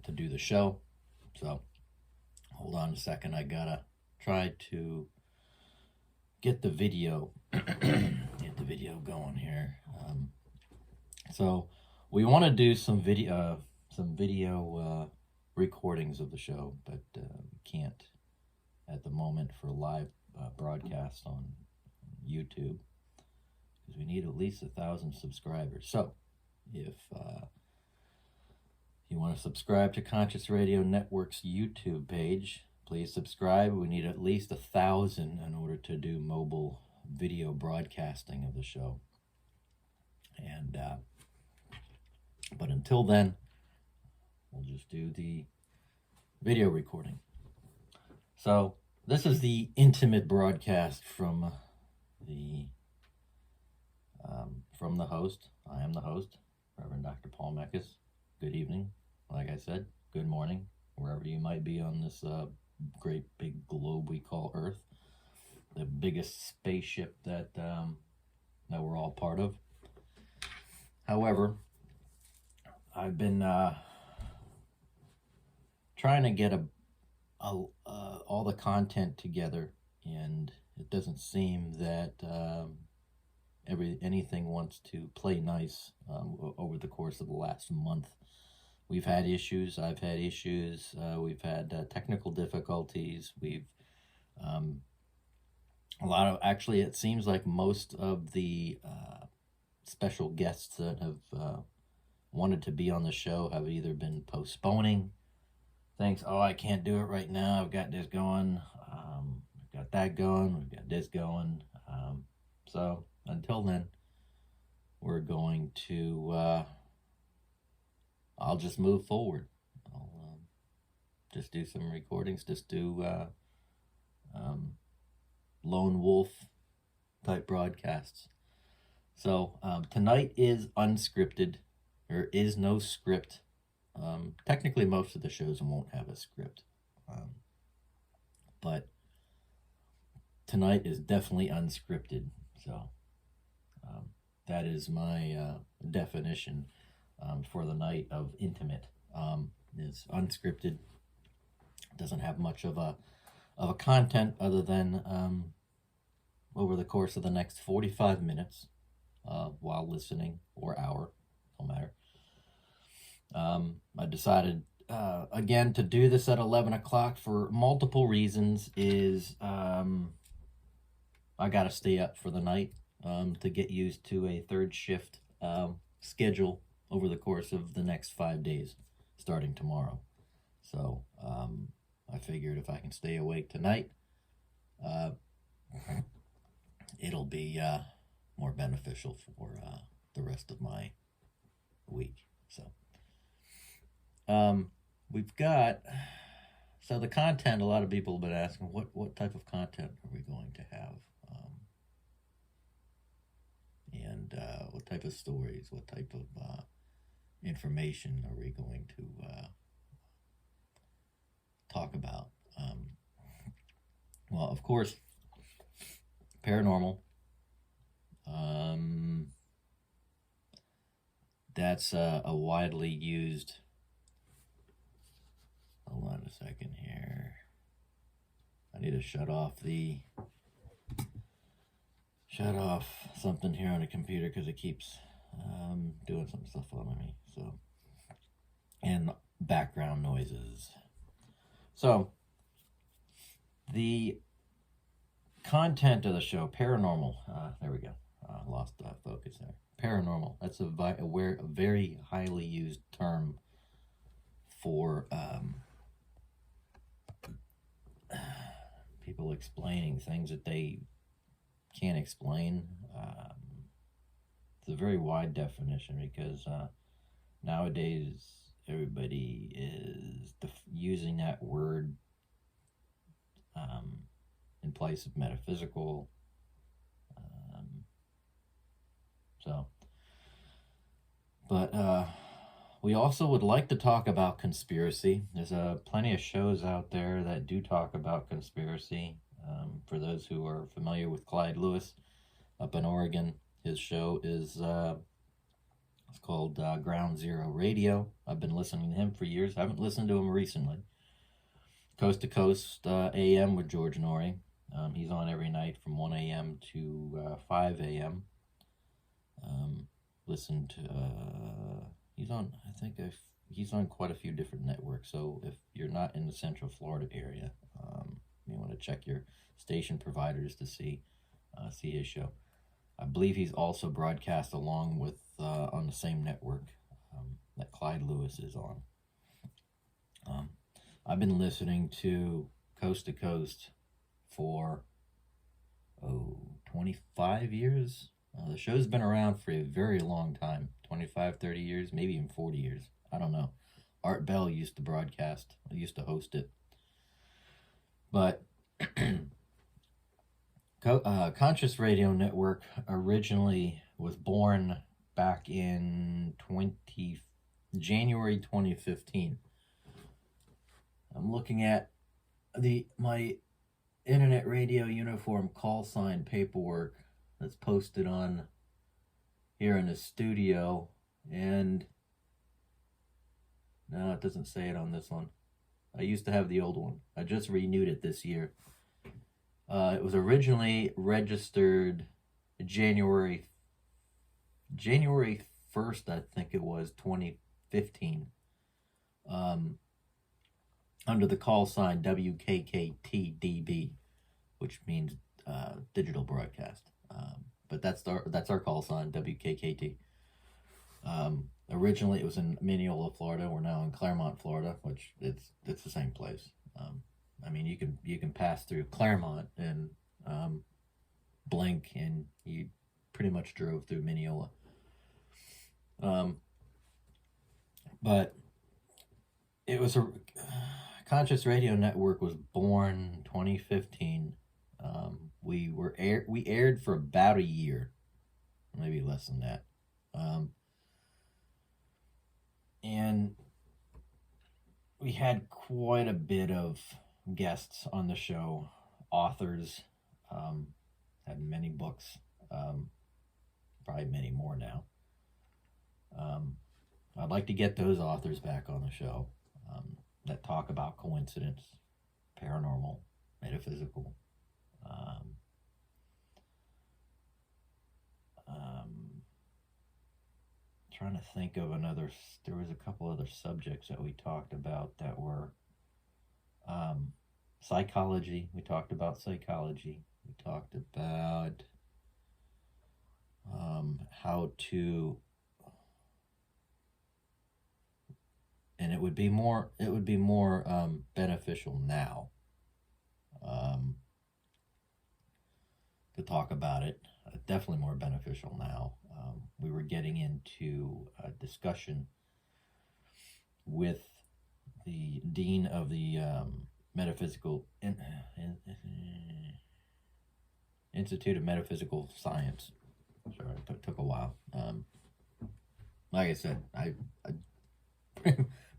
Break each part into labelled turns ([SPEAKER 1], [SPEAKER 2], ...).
[SPEAKER 1] to do the show. So hold on a second. I gotta try to get the video going here. So we want to do some video recordings of the show, but we can't at the moment for live broadcast on YouTube because we need at least 1,000 subscribers. So if you want to subscribe to Conscious Radio Network's YouTube page, please subscribe. We need at least 1,000 in order to do mobile video broadcasting of the show. And but until then, we'll just do the video recording. So this is the intimate broadcast from the host. I am the host, Reverend Dr. Paul Meckes. Good evening. Like I said, good morning, wherever you might be on this great big globe we call Earth, the biggest spaceship that we're all part of. However, I've been trying to get all the content together, and it doesn't seem that anything wants to play nice over the course of the last month. We've had issues. I've had issues. We've had technical difficulties. We've actually, it seems like most of the special guests that have wanted to be on the show have either been postponing things. Oh, I can't do it right now. I've got this going. I've got that going. We've got this going. So until then, we're going to, I'll just move forward. I'll just do some recordings, just do lone wolf type broadcasts. So tonight is unscripted. There is no script. Technically, most of the shows won't have a script. But tonight is definitely unscripted. So that is my definition for the night of intimate. Is unscripted. Doesn't have much of a content other than over the course of the next 45 minutes while listening, or hour, no matter. I decided again to do this at 11 o'clock for multiple reasons. Is I got to stay up for the night to get used to a third shift schedule over the course of the next 5 days, starting tomorrow. So I figured if I can stay awake tonight, it'll be more beneficial for the rest of my week. So we've got, so the content, a lot of people have been asking, what type of content are we going to have? And what type of stories, what type of information are we going to talk about? Well, of course, paranormal. That's a widely used, hold on a second here. I need to shut off something here on the computer because it keeps doing some stuff on me. So, and background noises. So, the content of the show, paranormal. There we go. Lost focus there. Paranormal. That's a very highly used term for people explaining things that they can't explain. It's a very wide definition because nowadays everybody is using that word in place of metaphysical. But we also would like to talk about conspiracy. There's plenty of shows out there that do talk about conspiracy. For those who are familiar with Clyde Lewis up in Oregon, his show is It's called Ground Zero Radio. I've been listening to him for years. I haven't listened to him recently. Coast to Coast AM with George Norrie. He's on every night from 1 a.m. to 5 a.m. Listen to, he's on, he's on quite a few different networks. So if you're not in the Central Florida area, you want to check your station providers to see his show. I believe he's also broadcast along with on the same network that Clyde Lewis is on. I've been listening to Coast for 25 years. The show's been around for a very long time, 25, 30 years, maybe even 40 years. I don't know. Art Bell used to broadcast, used to host it. But Conscious Radio Network originally was born back in January 2015. I'm looking at my internet radio uniform call sign paperwork that's posted on here in the studio, and no, it doesn't say it on this one. I used to have the old one. I just renewed it this year. It was originally registered January 1st, I think it was, 2015. Under the call sign WKKTDB, which means digital broadcast. But that's our call sign, WKKT. Originally it was in Mineola, Florida. We're now in Claremont, Florida, which it's the same place. I mean, you can pass through Claremont and blink, and you pretty much drove through Mineola. But it was Conscious Radio Network was born 2015. We aired for about a year, maybe less than that. And we had quite a bit of guests on the show, authors, had many books, probably many more now. I'd like to get those authors back on the show that talk about coincidence, paranormal, metaphysical. Trying to think of there was a couple other subjects that we talked about that were psychology. We talked about psychology. We talked about how to, and it would be more beneficial now to talk about it. Definitely more beneficial now. We were getting into a discussion with the dean of the Metaphysical Institute of Metaphysical Science. Sorry, it took a while. Like I said, I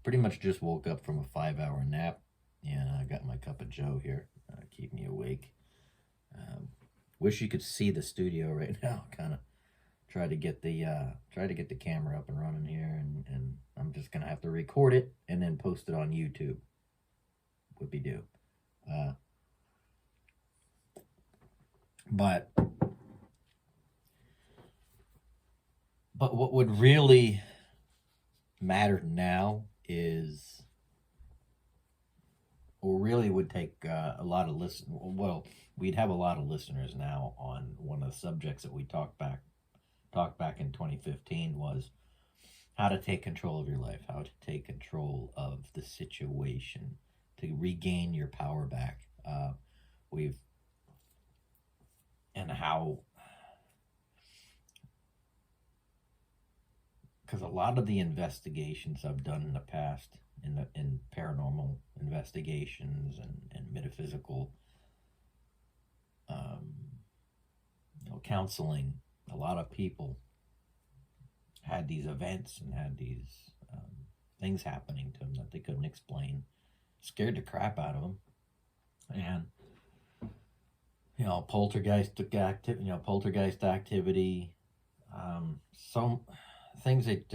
[SPEAKER 1] pretty much just woke up from a 5-hour nap, and I got my cup of joe here, keep me awake. Wish you could see the studio right now. Kind of try to get the camera up and running here, and I'm just gonna have to record it and then post it on YouTube. Whoopie do. But what would really matter now is, or really would take a lot of we'd have a lot of listeners now on one of the subjects that we talked back in 2015 was how to take control of your life, how to take control of the situation, to regain your power back. Because a lot of the investigations I've done in the past, in paranormal investigations and metaphysical counseling, a lot of people had these events and had these things happening to them that they couldn't explain. Scared the crap out of them. And poltergeist activity. things it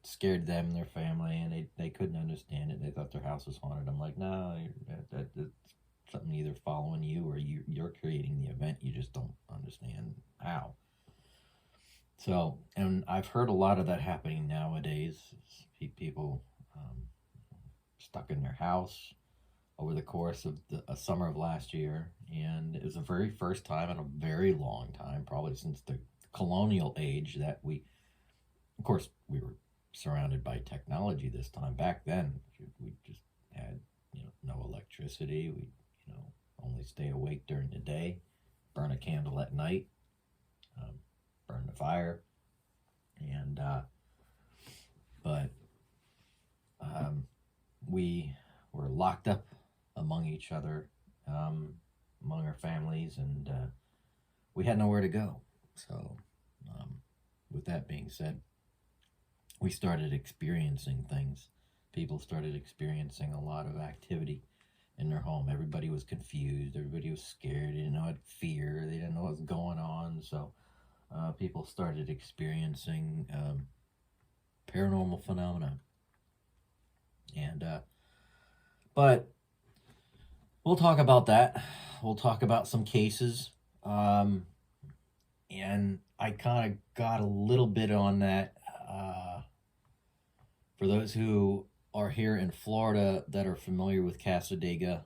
[SPEAKER 1] scared them and their family, and they couldn't understand it. They thought their house was haunted. I'm like, no, that's something either following you or you're creating the event. You just don't understand how. So, and I've heard a lot of that happening nowadays. People stuck in their house over the course of a summer of last year, and it was the very first time in a very long time, probably since the colonial age, that of course, we were surrounded by technology this time. Back then, we just had no electricity. We only stay awake during the day, burn a candle at night, burn the fire, and but we were locked up among each other, among our families, and we had nowhere to go. So, with that being said, we started experiencing things. People started experiencing a lot of activity in their home. Everybody was confused. Everybody was scared. They didn't know, had fear. They didn't know what was going on. So people started experiencing paranormal phenomena. And but we'll talk about that. We'll talk about some cases. And I kind of got a little bit on that. For those who are here in Florida that are familiar with Cassadaga,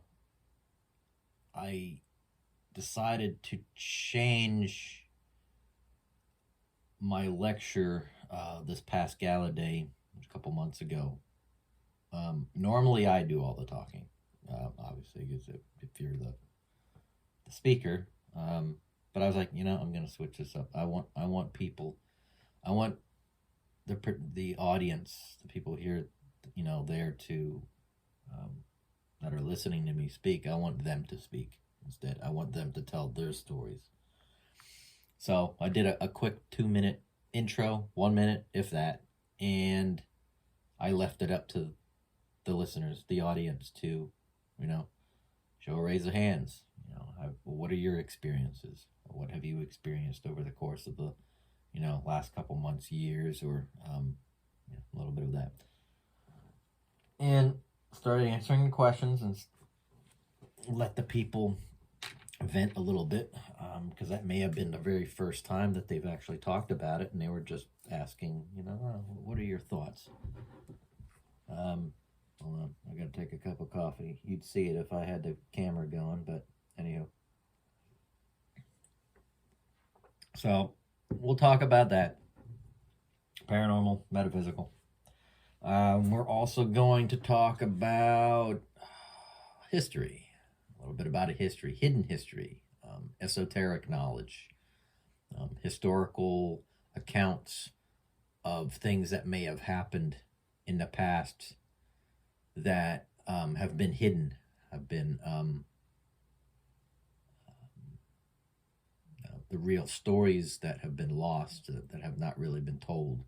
[SPEAKER 1] I decided to change my lecture this past gala day a couple months ago. Normally I do all the talking, obviously, because if you're the speaker, but I was like, I'm going to switch this up. I want people, I want the audience, the people here, there to, that are listening to me speak. I want them to speak instead. I want them to tell their stories. So I did a quick 2-minute intro, 1 minute, if that, and I left it up to the listeners, the audience, to, show a raise of hands. What are your experiences? What have you experienced over the course of the last couple months, years, or a little bit of that. And started answering the questions and let the people vent a little bit, because that may have been the very first time that they've actually talked about it, and they were just asking, what are your thoughts? Hold on, I gotta take a cup of coffee. You'd see it if I had the camera going, but anyhow. So we'll talk about that. Paranormal, metaphysical. We're also going to talk about history. A little bit about a history, hidden history, esoteric knowledge, historical accounts of things that may have happened in the past that have been hidden, have been the real stories that have been lost, that have not really been told.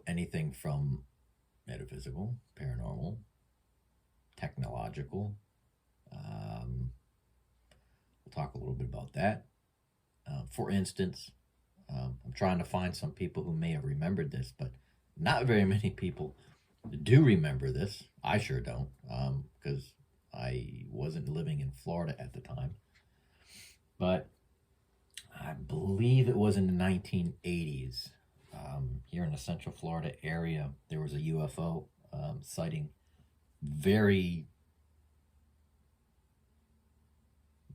[SPEAKER 1] Anything from metaphysical, paranormal, technological. We'll talk a little bit about that. For instance, I'm trying to find some people who may have remembered this, but not very many people do remember this. I sure don't, because I wasn't living in Florida at the time. But I believe it was in the 1980s. Here in the Central Florida area, there was a UFO sighting. Very,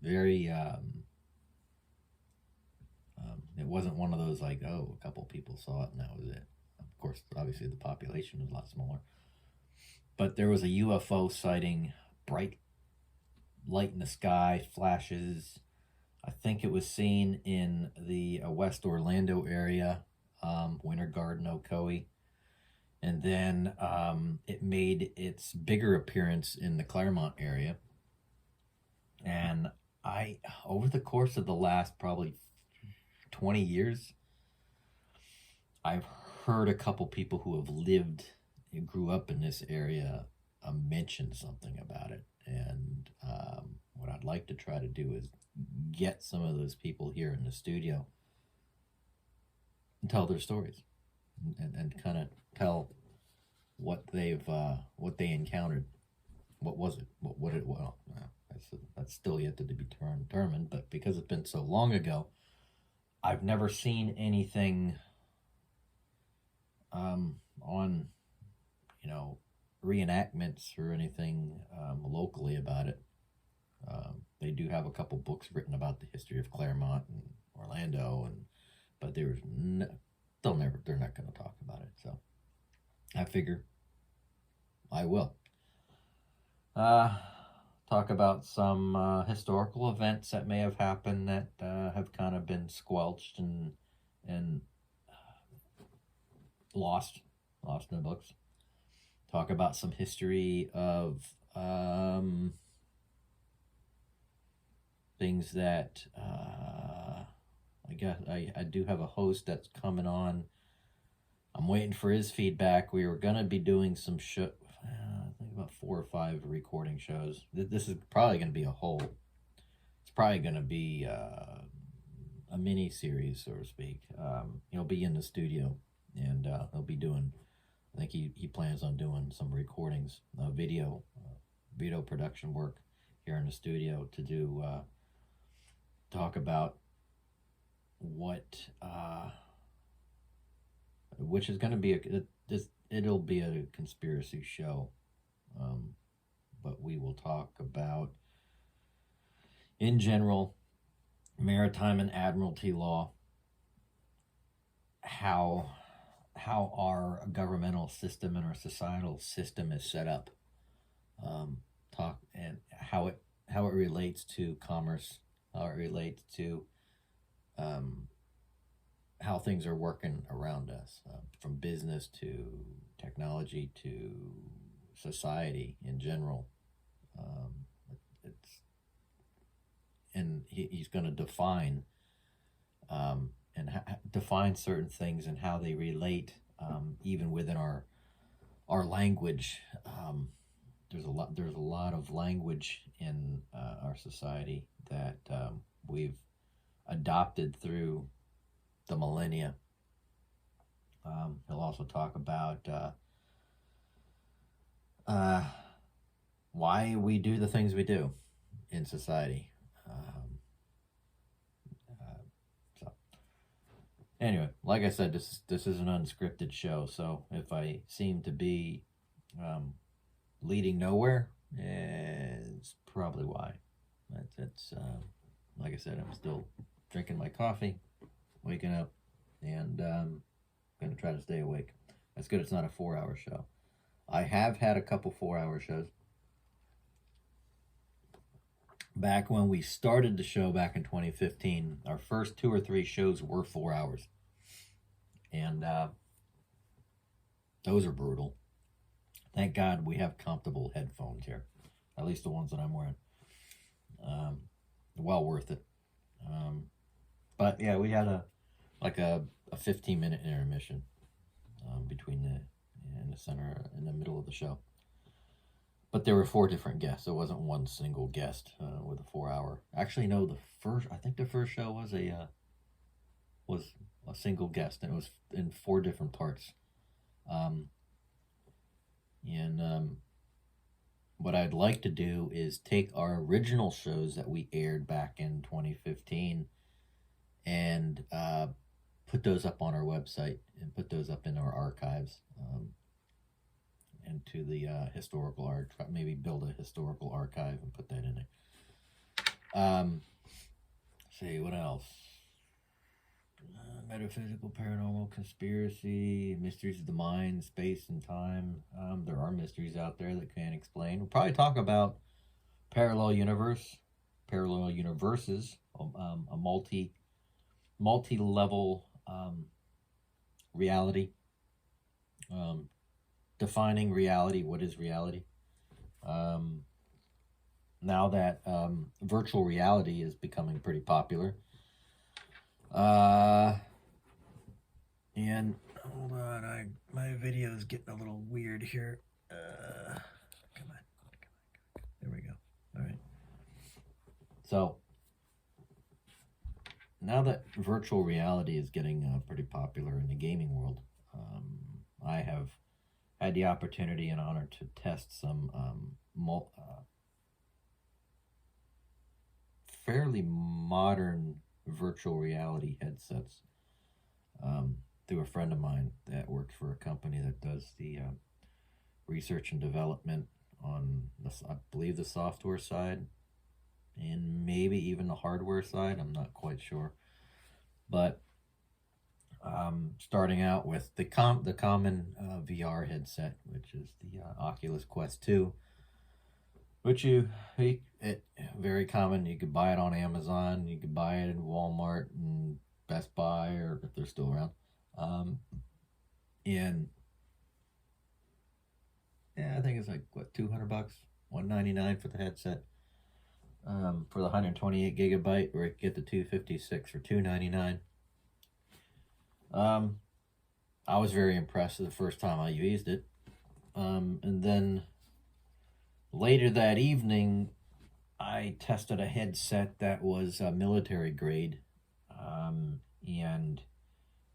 [SPEAKER 1] very, it wasn't one of those like, a couple people saw it and that was it. Of course, obviously the population was a lot smaller. But there was a UFO sighting, bright light in the sky, flashes. I think it was seen in the West Orlando area, Winter Garden, Ocoee. And then it made its bigger appearance in the Claremont area. And over the course of the last probably 20 years, I've heard a couple people who have lived and grew up in this area mention something about it. And what I'd like to try to do is get some of those people here in the studio and tell their stories and kind of tell what they encountered. What was it? That's still yet to be determined, but because it's been so long ago, I've never seen anything on, reenactments or anything locally about it. They do have a couple books written about the history of Claremont and Orlando, but they're not going to talk about it. So I figure I will. Talk about some historical events that may have happened that have kind of been squelched and lost in the books. Talk about some history of things that I guess I do have a host that's coming on. I'm waiting for his feedback. We were going to be doing some I think about 4 or 5 recording shows. This is probably going to be it's probably going to be a mini series, so to speak. He'll be in the studio, and he'll be doing, I think he plans on doing some recordings, video production work here in the studio to do, talk about which is going to be it'll be a conspiracy show, but we will talk about, in general, maritime and admiralty law, how our governmental system and our societal system is set up, talk and how it relates to commerce, how it relates to how things are working around us, from business to technology to society in general. He's going to define define certain things and how they relate, even within our language. There's a lot of language in our society that we've adopted through the millennia. He'll also talk about why we do the things we do in society. So anyway, like I said, this is an unscripted show, so if I seem to be leading nowhere, it's probably why. It's like I said, I'm still drinking my coffee, waking up, and going to try to stay awake. That's good it's not a 4-hour show. I have had a couple 4-hour shows. Back when we started the show back in 2015, our first 2 or 3 shows were 4 hours. And those are brutal. Thank God we have comfortable headphones here. At least the ones that I'm wearing. Well worth it. But yeah, we had a 15-minute intermission between in the middle of the show. But there were 4 different guests. It wasn't one single guest with a 4-hour. Actually, no. I think the first show was a single guest, and it was in 4 different parts. What I'd like to do is take our original shows that we aired back in 2015 and put those up on our website and put those up in our archives, and to the historical art. Maybe build a historical archive and put that in there. See, what else? Metaphysical, paranormal, conspiracy, mysteries of the mind, space and time. There are mysteries out there that can't explain. We'll probably talk about parallel universes, a multi-level reality. Defining reality. What is reality? Now that virtual reality is becoming pretty popular. And hold on, my video is getting a little weird here. Come on. There we go. All right. So now that virtual reality is getting pretty popular in the gaming world, I have had the opportunity and honor to test some fairly modern virtual reality headsets through a friend of mine that works for a company that does the research and development on, I believe, the software side and maybe even the hardware side. I'm not quite sure. But starting out with the common VR headset, which is the Oculus Quest 2, which it very common. You could buy it on Amazon. You could buy it in Walmart and Best Buy, or if they're still around. And yeah, I think it's like what, $200, $199 for the headset. For the 128 gigabyte, where you get the 256 for $299. I was very impressed the first time I used it. And then later that evening, I tested a headset that was military grade, and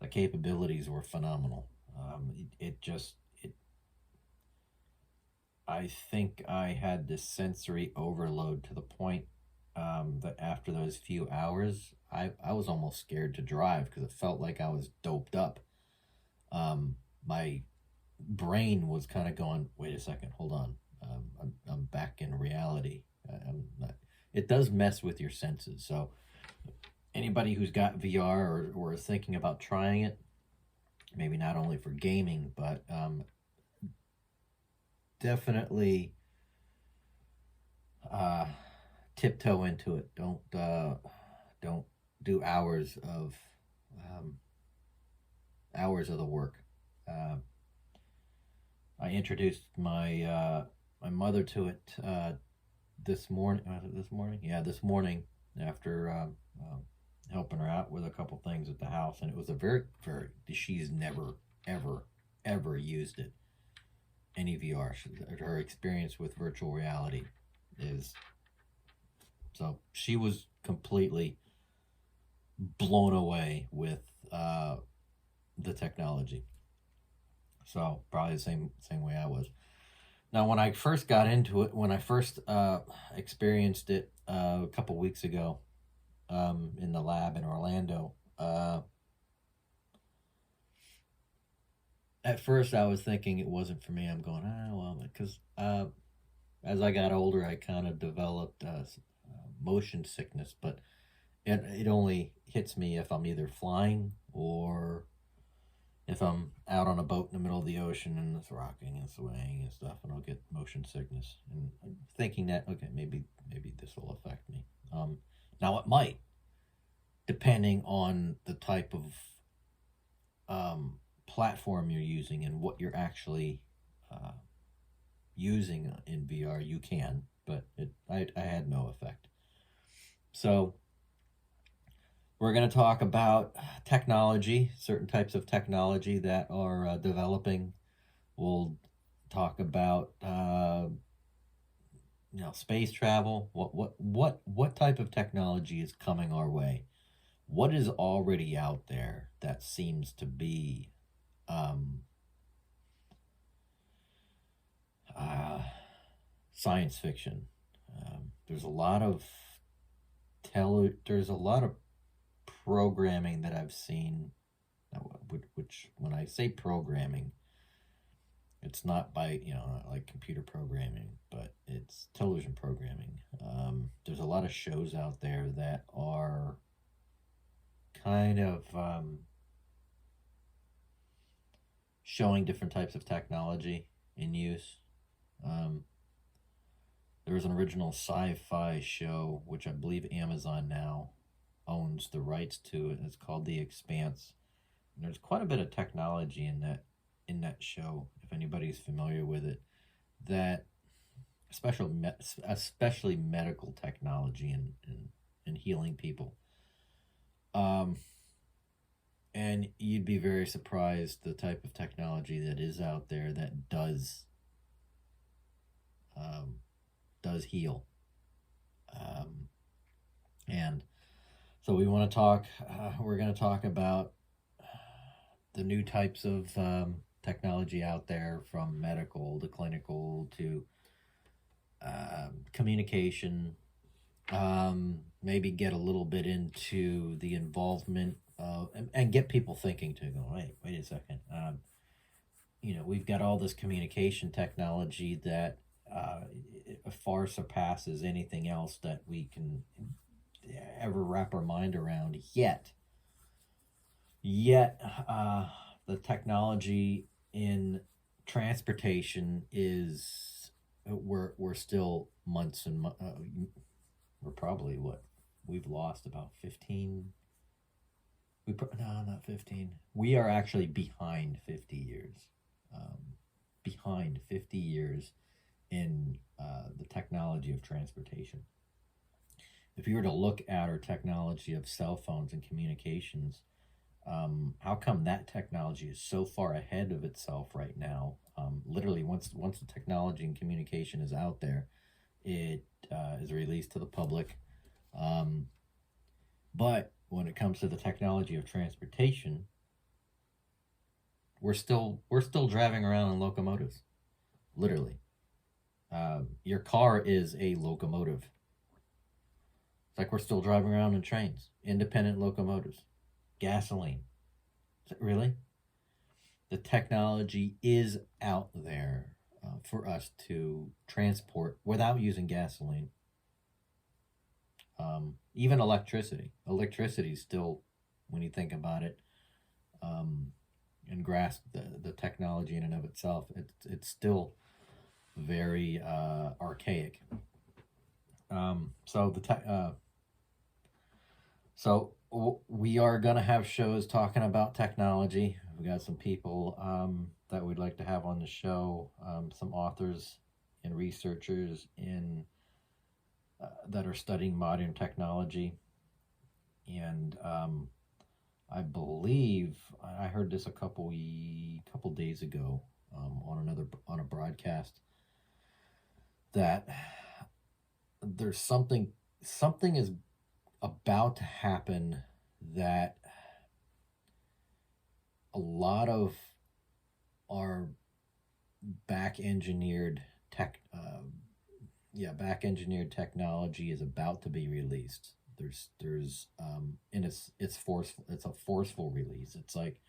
[SPEAKER 1] the capabilities were phenomenal. I think I had this sensory overload to the point that after those few hours, I was almost scared to drive because it felt like I was doped up. My brain was kind of going, wait a second, hold on. I'm back in reality. I'm not. It does mess with your senses. So anybody who's got VR or is thinking about trying it, maybe not only for gaming, but definitely tiptoe into it. Don't do hours of the work. I introduced my mother to it this morning. This morning? Yeah, this morning after helping her out with a couple things at the house, and it was a very, very. She's never, ever used it. Any VR. Her experience with virtual reality is, so she was completely blown away with the technology. So probably the same way I was. Now, when I first got into it, when I first experienced it a couple weeks ago in the lab in Orlando, at first I was thinking it wasn't for me. I'm going, well, because as I got older, I kind of developed motion sickness, but it only hits me if I'm either flying or if I'm out on a boat in the middle of the ocean and it's rocking and swaying and stuff, and I'll get motion sickness. And I'm thinking that, okay, maybe this will affect me. Now it might, depending on the type of platform you're using and what you're actually using in VR. You can, but I had no effect. So we're going to talk about technology, certain types of technology that are developing. We'll talk about space travel. What type of technology is coming our way? What is already out there that seems to be science fiction? There's a lot of programming that I've seen, which when I say programming, it's not by like computer programming, but it's television programming. There's a lot of shows out there that are kind of showing different types of technology in use. There was an original sci-fi show, which I believe Amazon now owns the rights to, and it's called The Expanse. And there's quite a bit of technology in that show, if anybody's familiar with it, that especially medical technology and healing people. And you'd be very surprised the type of technology that is out there that does heal. And So we want to talk. We're going to talk about the new types of technology out there, from medical to clinical to communication. Maybe get a little bit into the involvement and get people thinking to go, wait a second. We've got all this communication technology that far surpasses anything else that we can ever wrap our mind around. Yet, the technology in transportation is we're still months and we're probably we've lost about 15. No, not 15. We are actually behind 50 years. Behind 50 years in the technology of transportation. If you were to look at our technology of cell phones and communications, how come that technology is so far ahead of itself right now? Literally, once the technology and communication is out there, it is released to the public. But when it comes to the technology of transportation, we're still driving around in locomotives. Literally, your car is a locomotive. It's like we're still driving around in trains, independent locomotives, gasoline. Is it really? The technology is out there for us to transport without using gasoline. Even electricity. Electricity is still, when you think about it, and grasp the technology in and of itself, it's still very archaic. So we are going to have shows talking about technology. We got some people that we'd like to have on the show, some authors and researchers that are studying modern technology. And I believe I heard this a couple days ago on a broadcast, that there's something is about to happen, that a lot of our back engineered technology is about to be released. There's and it's forceful. It's a forceful release. It's like,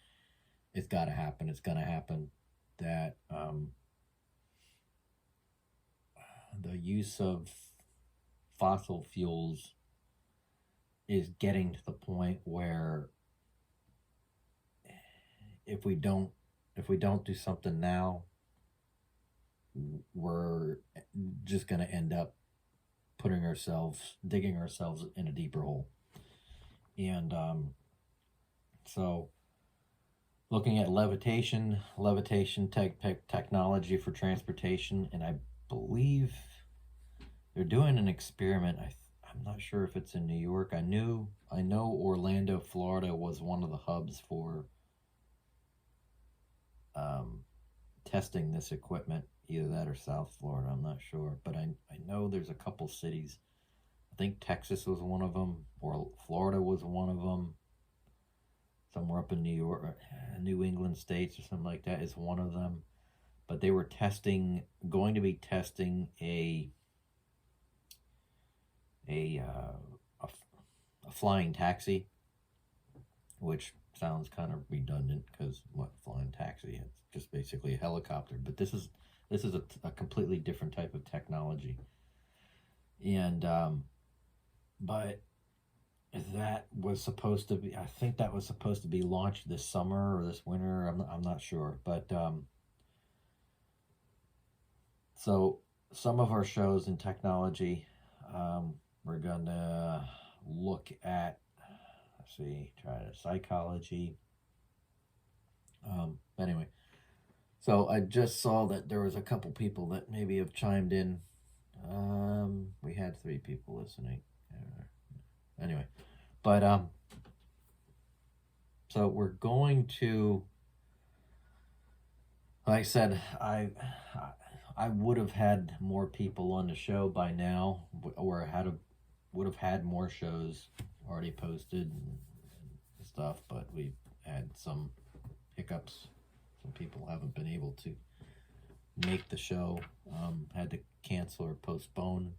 [SPEAKER 1] it's got to happen. It's gonna happen. That the use of fossil fuels is getting to the point where if we don't do something now, we're just going to end up digging ourselves in a deeper hole. And so looking at levitation technology for transportation, and I believe they're doing an experiment. I'm not sure if it's in New York. I know Orlando, Florida was one of the hubs for testing this equipment. Either that or South Florida, I'm not sure. But I know there's a couple cities. I think Texas was one of them, or Florida was one of them. Somewhere up in New York, New England states or something like that is one of them. But they were going to be testing a flying taxi, which sounds kind of redundant, because flying taxi? It's just basically a helicopter. But this is a completely different type of technology. And but that was supposed to be, I think that was supposed to be launched this summer or this winter. I'm not sure, but so some of our shows in technology, we're gonna look at, psychology. Anyway, so I just saw that there was a couple people that maybe have chimed in. We had 3 people listening. Anyway, but so we're going to, like I said, I would have had more people on the show by now, or would have had more shows already posted and stuff, but we've had some hiccups. Some people haven't been able to make the show, had to cancel or postpone,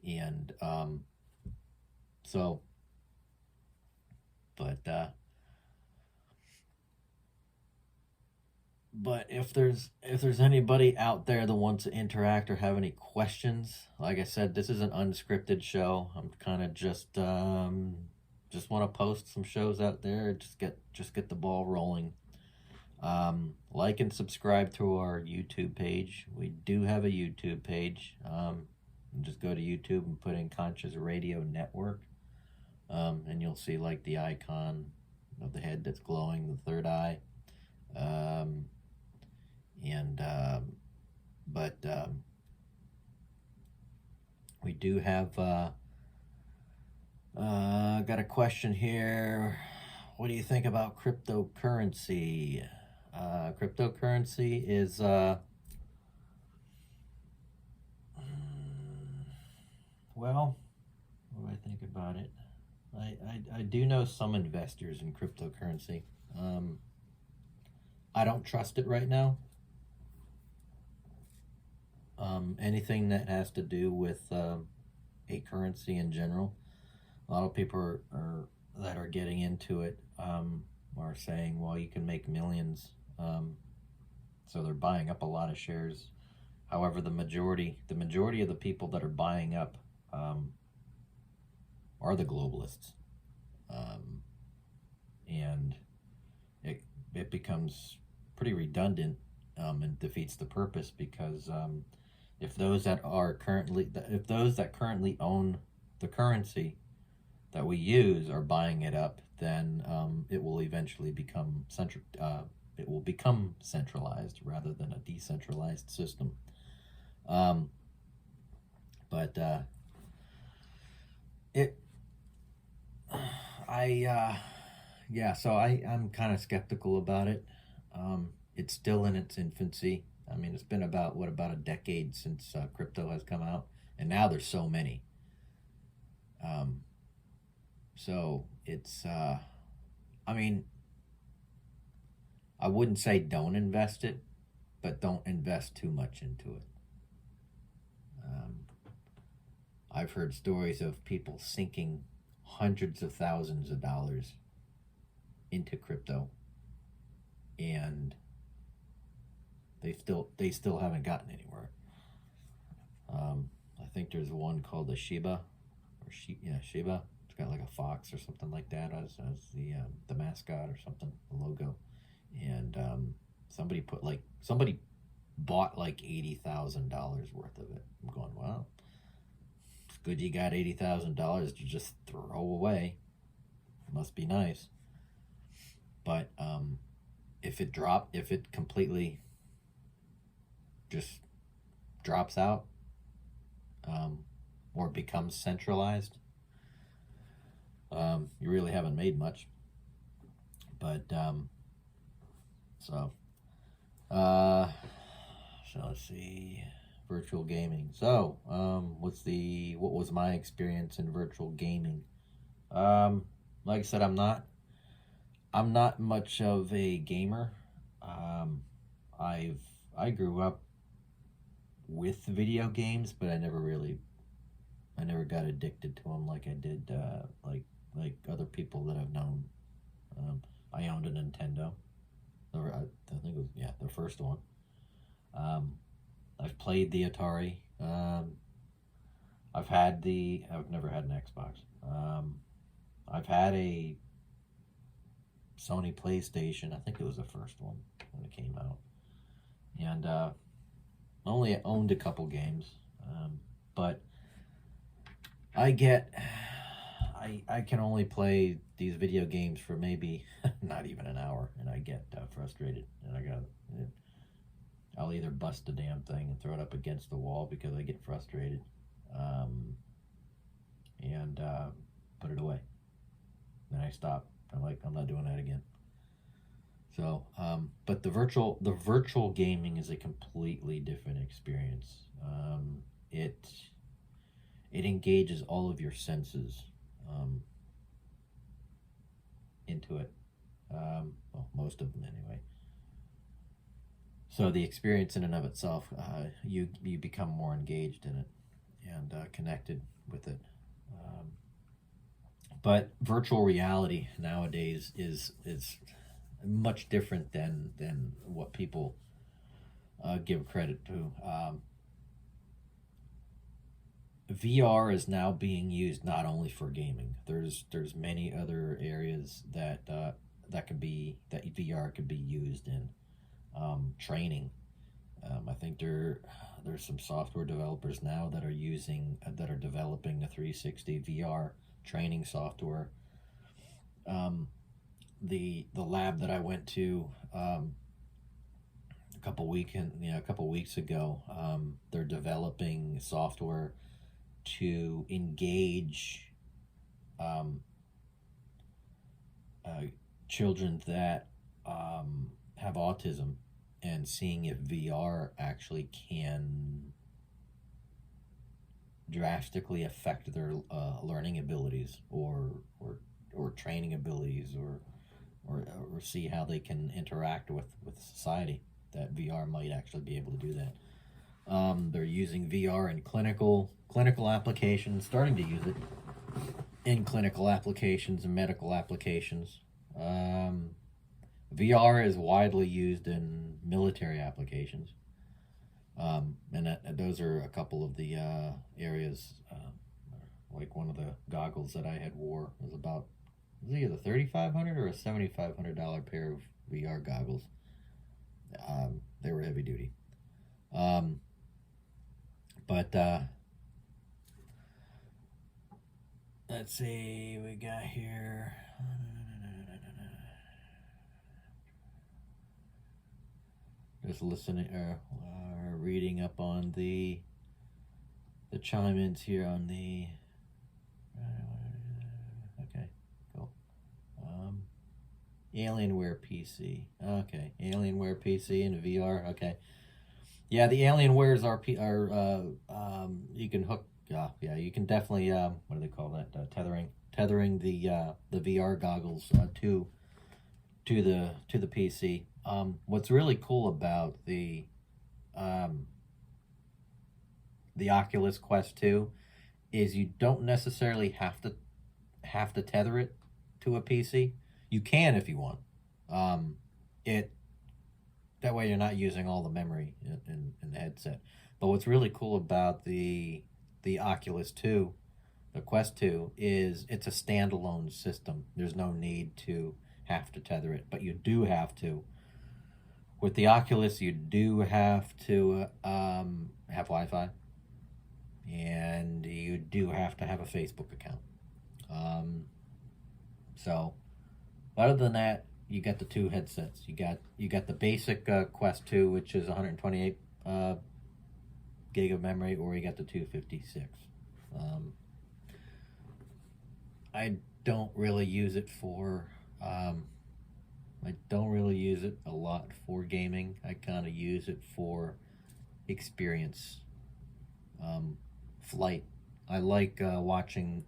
[SPEAKER 1] and so, but if there's anybody out there that wants to interact or have any questions, like I said, this is an unscripted show. I'm kind of just want to post some shows out there, just get the ball rolling. Like and subscribe to our YouTube page. We do have a YouTube page. Just go to YouTube and put in Conscious Radio Network, and you'll see like the icon of the head that's glowing, the third eye. We do have got a question here. What do you think about cryptocurrency? Cryptocurrency is well, what do I think about it? I do know some investors in cryptocurrency. I don't trust it right now. Anything that has to do with a currency in general, a lot of people that are getting into it are saying, well, you can make millions. So they're buying up a lot of shares. However, the majority of the people that are buying up are the globalists, and it becomes pretty redundant and defeats the purpose, because if those that currently own the currency that we use are buying it up, then it will eventually become centralized rather than a decentralized system. So I'm kind of skeptical about it. It's still in its infancy. I mean, it's been about a decade since crypto has come out, and now there's so many. So it's, I mean, I wouldn't say don't invest it, but don't invest too much into it. I've heard stories of people sinking hundreds of thousands of dollars into crypto, and they still haven't gotten anywhere. I think there's one called the Shiba. Shiba. It's got like a fox or something like that as the mascot or something, the logo. And somebody bought like $80,000 worth of it. I'm going, wow, it's good you got $80,000 to just throw away. Must be nice. But if it completely just drops out, or becomes centralized, you really haven't made much. But so let's see, virtual gaming. So what was my experience in virtual gaming? Like I said, I'm not much of a gamer. I grew up with video games, but I never got addicted to them like I did like other people that I've known. I owned a Nintendo. I think it was the first one. I've played the Atari. I've never had an Xbox. I've had a Sony PlayStation. I think it was the first one when it came out, and only owned a couple games. But I can only play these video games for maybe not even an hour, and I get frustrated, and I'll either bust the damn thing and throw it up against the wall because I get frustrated, and put it away. Then I stop. I'm like, I'm not doing that again. So, but the virtual gaming is a completely different experience. It engages all of your senses. into it. Well, most of them anyway. So the experience in and of itself, you become more engaged in it and connected with it. But virtual reality nowadays is much different than what people give credit to. VR is now being used not only for gaming. There's many other areas that VR could be used in. Training. I think there's some software developers now that are developing a 360 VR training software. The lab that I went to a couple weeks ago, they're developing software to engage children that have autism, and seeing if VR actually can drastically affect their learning abilities or training abilities, or see how they can interact with society. That VR might actually be able to do that. They're using VR in clinical applications, starting to use it in clinical applications and medical applications. VR is widely used in military applications. And those are a couple of the areas. Like one of the goggles that I had wore was either $3,500 or a $7,500 pair of VR goggles. They were heavy duty. But let's see, we got here. Just listening or reading up on the chime-ins here on the. Okay, cool. Alienware PC. Okay, Alienware PC and VR. Okay, yeah, the Alienwares are you can hook. Yeah, you can definitely what do they call that? Tethering the VR goggles to the PC. What's really cool about the Oculus Quest 2 is you don't necessarily have to tether it to a PC. You can if you want. That way you're not using all the memory in the headset. But what's really cool about the Oculus 2, the Quest 2, is it's a standalone system. There's no need to have to tether it, but you do have to. With the Oculus, you do have to have Wi-Fi, and you do have to have a Facebook account. So, other than that, you got the two headsets. You got the basic Quest 2, which is 128 gig of memory, or you got the 256. I don't really use it for. I don't really use it a lot for gaming. I kind of use it for experience. Flight. I like watching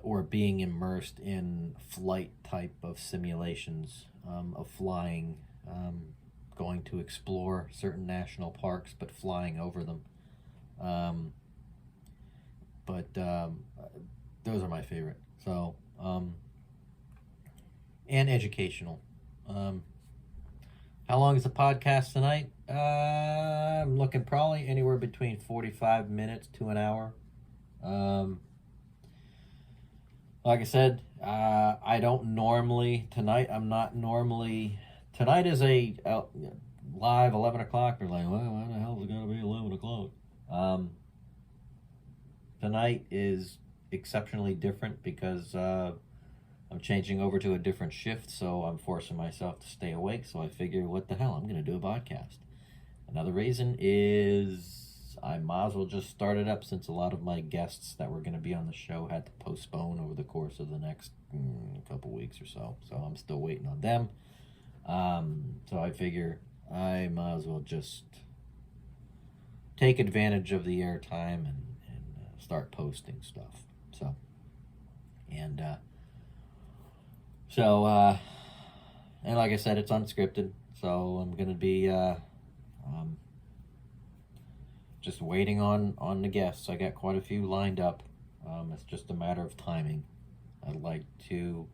[SPEAKER 1] or being immersed in flight type of simulations of flying, going to explore certain national parks, but flying over them. But those are my favorite. So, and educational. How long is the podcast tonight? I'm looking probably anywhere between 45 minutes to an hour. Like I said, I don't normally, tonight is a live 11 o'clock. They're like, well, why the hell is it going to be 11 o'clock? Tonight is exceptionally different because I'm changing over to a different shift, so I'm forcing myself to stay awake. So I figure, what the hell, I'm going to do a podcast. Another reason is I might as well just start it up, since a lot of my guests that were going to be on the show had to postpone over the course of the next couple weeks or so. So I'm still waiting on them. So I figure I might as well just take advantage of the airtime and start posting stuff. So, and So, and like I said, it's unscripted. So I'm gonna be um, just waiting on the guests. I got quite a few lined up. It's just a matter of timing. I'd like to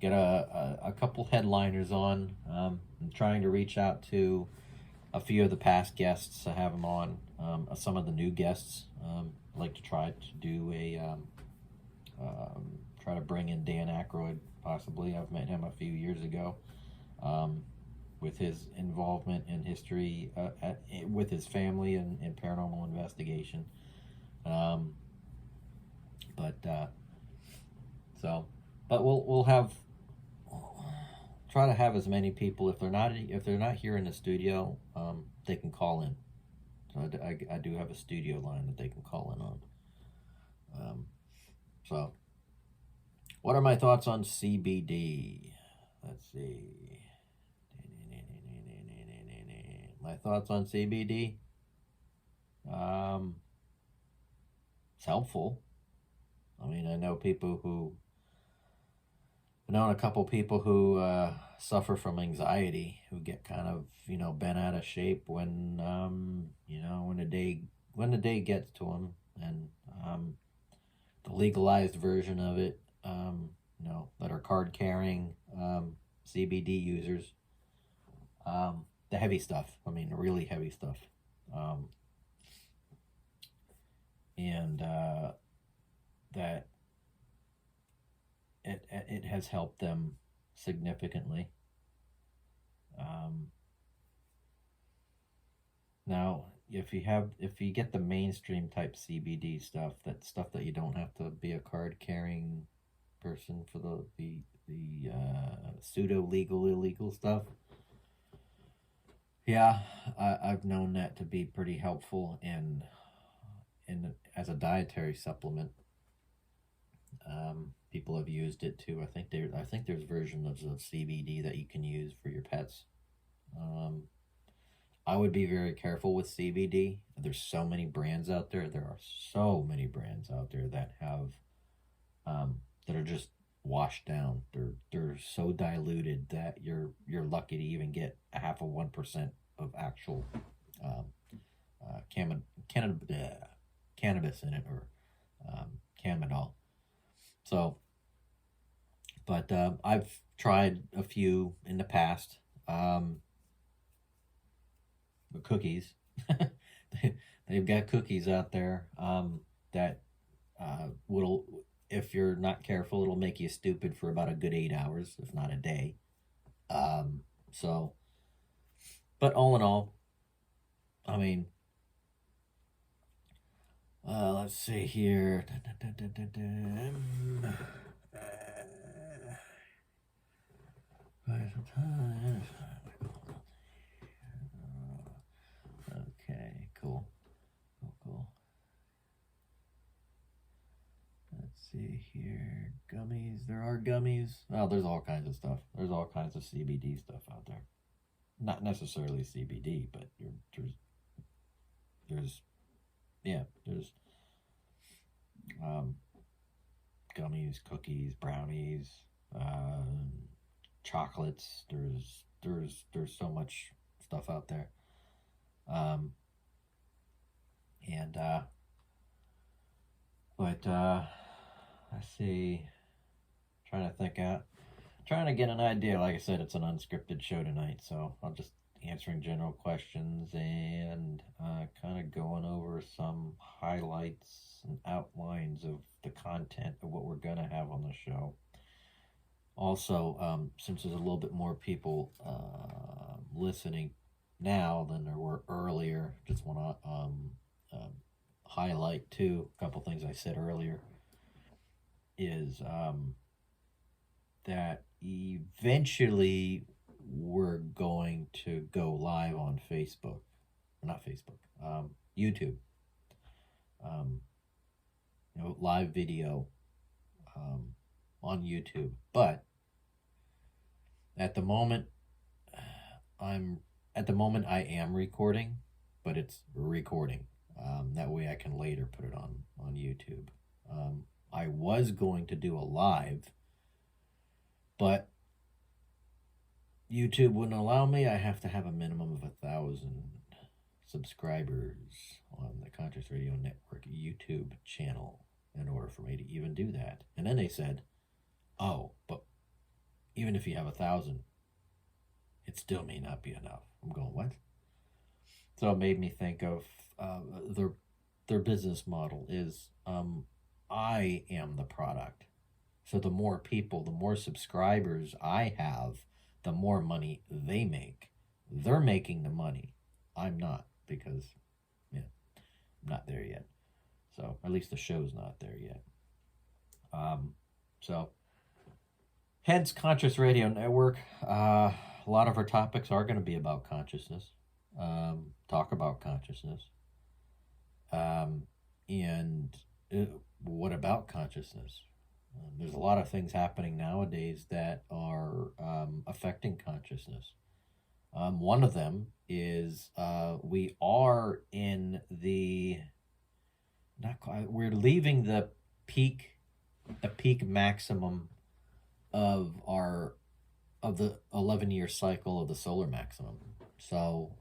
[SPEAKER 1] get a couple headliners on. I'm trying to reach out to a few of the past guests. I have them on. Some of the new guests. I'd like to try to do try to bring in Dan Aykroyd, possibly. I've met him a few years ago. Um, with his involvement in history, with his family and paranormal investigation. Um, but so, but we'll have try to have as many people. If they're not here in the studio, they can call in. So I do have a studio line that they can call in on. So, what are my thoughts on CBD? Let's see. My thoughts on CBD. It's helpful. I mean, I know a couple people who suffer from anxiety, who get kind of bent out of shape when when the day gets to them, and the legalized version of it, that are card carrying CBD users, the heavy stuff. I mean, the really heavy stuff, and that it has helped them significantly. Now, if you get the mainstream type CBD stuff, that stuff that you don't have to be a card carrying person for the pseudo legal illegal stuff. Yeah, I've known that to be pretty helpful in as a dietary supplement. People have used it too. I think there's versions of CBD that you can use for your pets. I would be very careful with CBD. There's so many brands out there. There are so many brands out there that have that are just washed down. They're so diluted that you're lucky to even get a half of 1% of actual um, cannabis in it, or cannabidol. So, but I've tried a few in the past. The cookies. They've got cookies out there that will, if you're not careful, it'll make you stupid for about a good 8 hours, if not a day. So, but all in all, I mean, let's see here. Okay, cool. Cool. Let's see here. Gummies. There are gummies. Oh, there's all kinds of stuff. There's all kinds of CBD stuff out there. Not necessarily CBD, but there's yeah, there's um, gummies, cookies, brownies, chocolates. There's so much stuff out there. Um, and but I see. Trying to get an idea. Like I said, it's an unscripted show tonight, so I'm just answering general questions and kind of going over some highlights and outlines of the content of what we're gonna have on the show. Also, since there's a little bit more people listening now than there were earlier, just want to highlight too a couple things I said earlier. Is that eventually we're going to go live on Facebook, not Facebook, YouTube, live video on YouTube. But at the moment, I am recording, but it's recording. That way I can later put it on YouTube. I was going to do a live, but YouTube wouldn't allow me. I have to have a minimum of 1,000 subscribers on the Conscious Radio Network YouTube channel in order for me to even do that. And then they said, oh, but even if you have 1,000, it still may not be enough. I'm going, what? So it made me think of their business model is I am the product. So the more people, the more subscribers I have, the more money they make. They're making the money. I'm not, because I'm not there yet. So at least the show's not there yet. So hence Conscious Radio Network. A lot of our topics are going to be about consciousness. Talk about consciousness. And what about consciousness? There's a lot of things happening nowadays that are affecting consciousness. One of them is we are in the we're leaving the peak maximum of the 11-year cycle of the solar maximum. So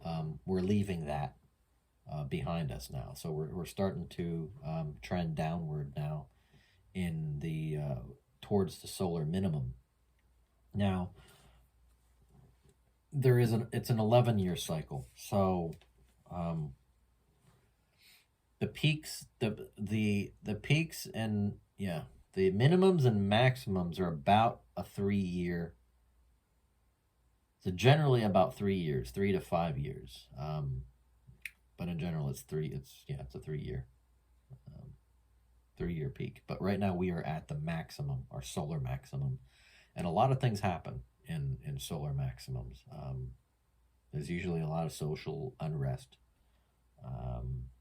[SPEAKER 1] we're leaving that behind us now. So we're starting to trend downward now in the towards the solar minimum. Now it's an 11-year cycle. So the peaks and the minimums and maximums are about a 3-year. So generally about 3 years, 3 to 5 years. But in general, it's a 3-year, 3-year peak. But right now we are at the maximum, our solar maximum, and a lot of things happen in solar maximums. There's usually a lot of social unrest.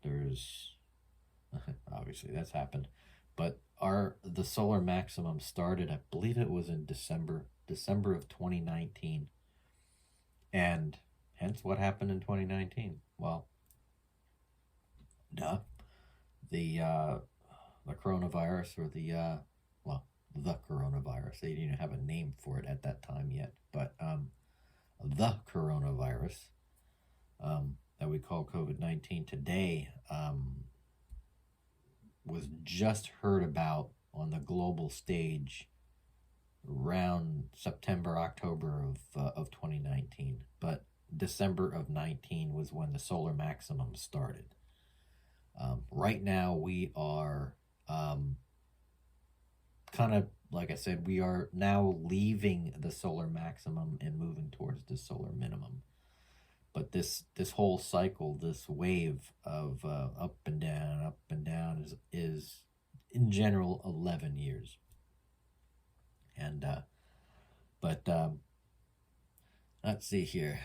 [SPEAKER 1] There's obviously that's happened, but the solar maximum started, I believe it was in December of 2019, and hence what happened in 2019. Well, the coronavirus, or the coronavirus. They didn't have a name for it at that time yet, but the coronavirus that we call COVID-19 today was just heard about on the global stage around September, October of 2019. But December of 19 was when the solar maximum started. Right now we are kind of, like I said, we are now leaving the solar maximum and moving towards the solar minimum. But this whole cycle, this wave of up and down is in general 11 years. And let's see here.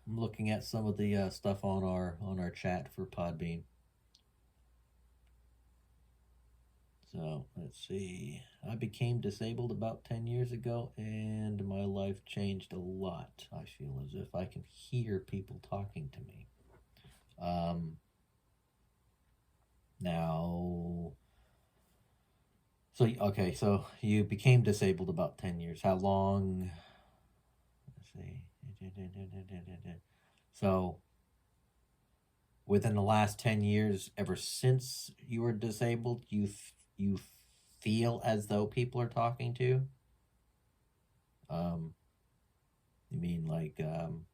[SPEAKER 1] I'm looking at some of the stuff on our chat for Podbean. So let's see. I became disabled about 10 years ago, and my life changed a lot. I feel as if I can hear people talking to me. Now, so you became disabled about 10 years. How long? Let's see. So within the last 10 years, ever since you were disabled, you feel as though people are talking to you? You mean like kind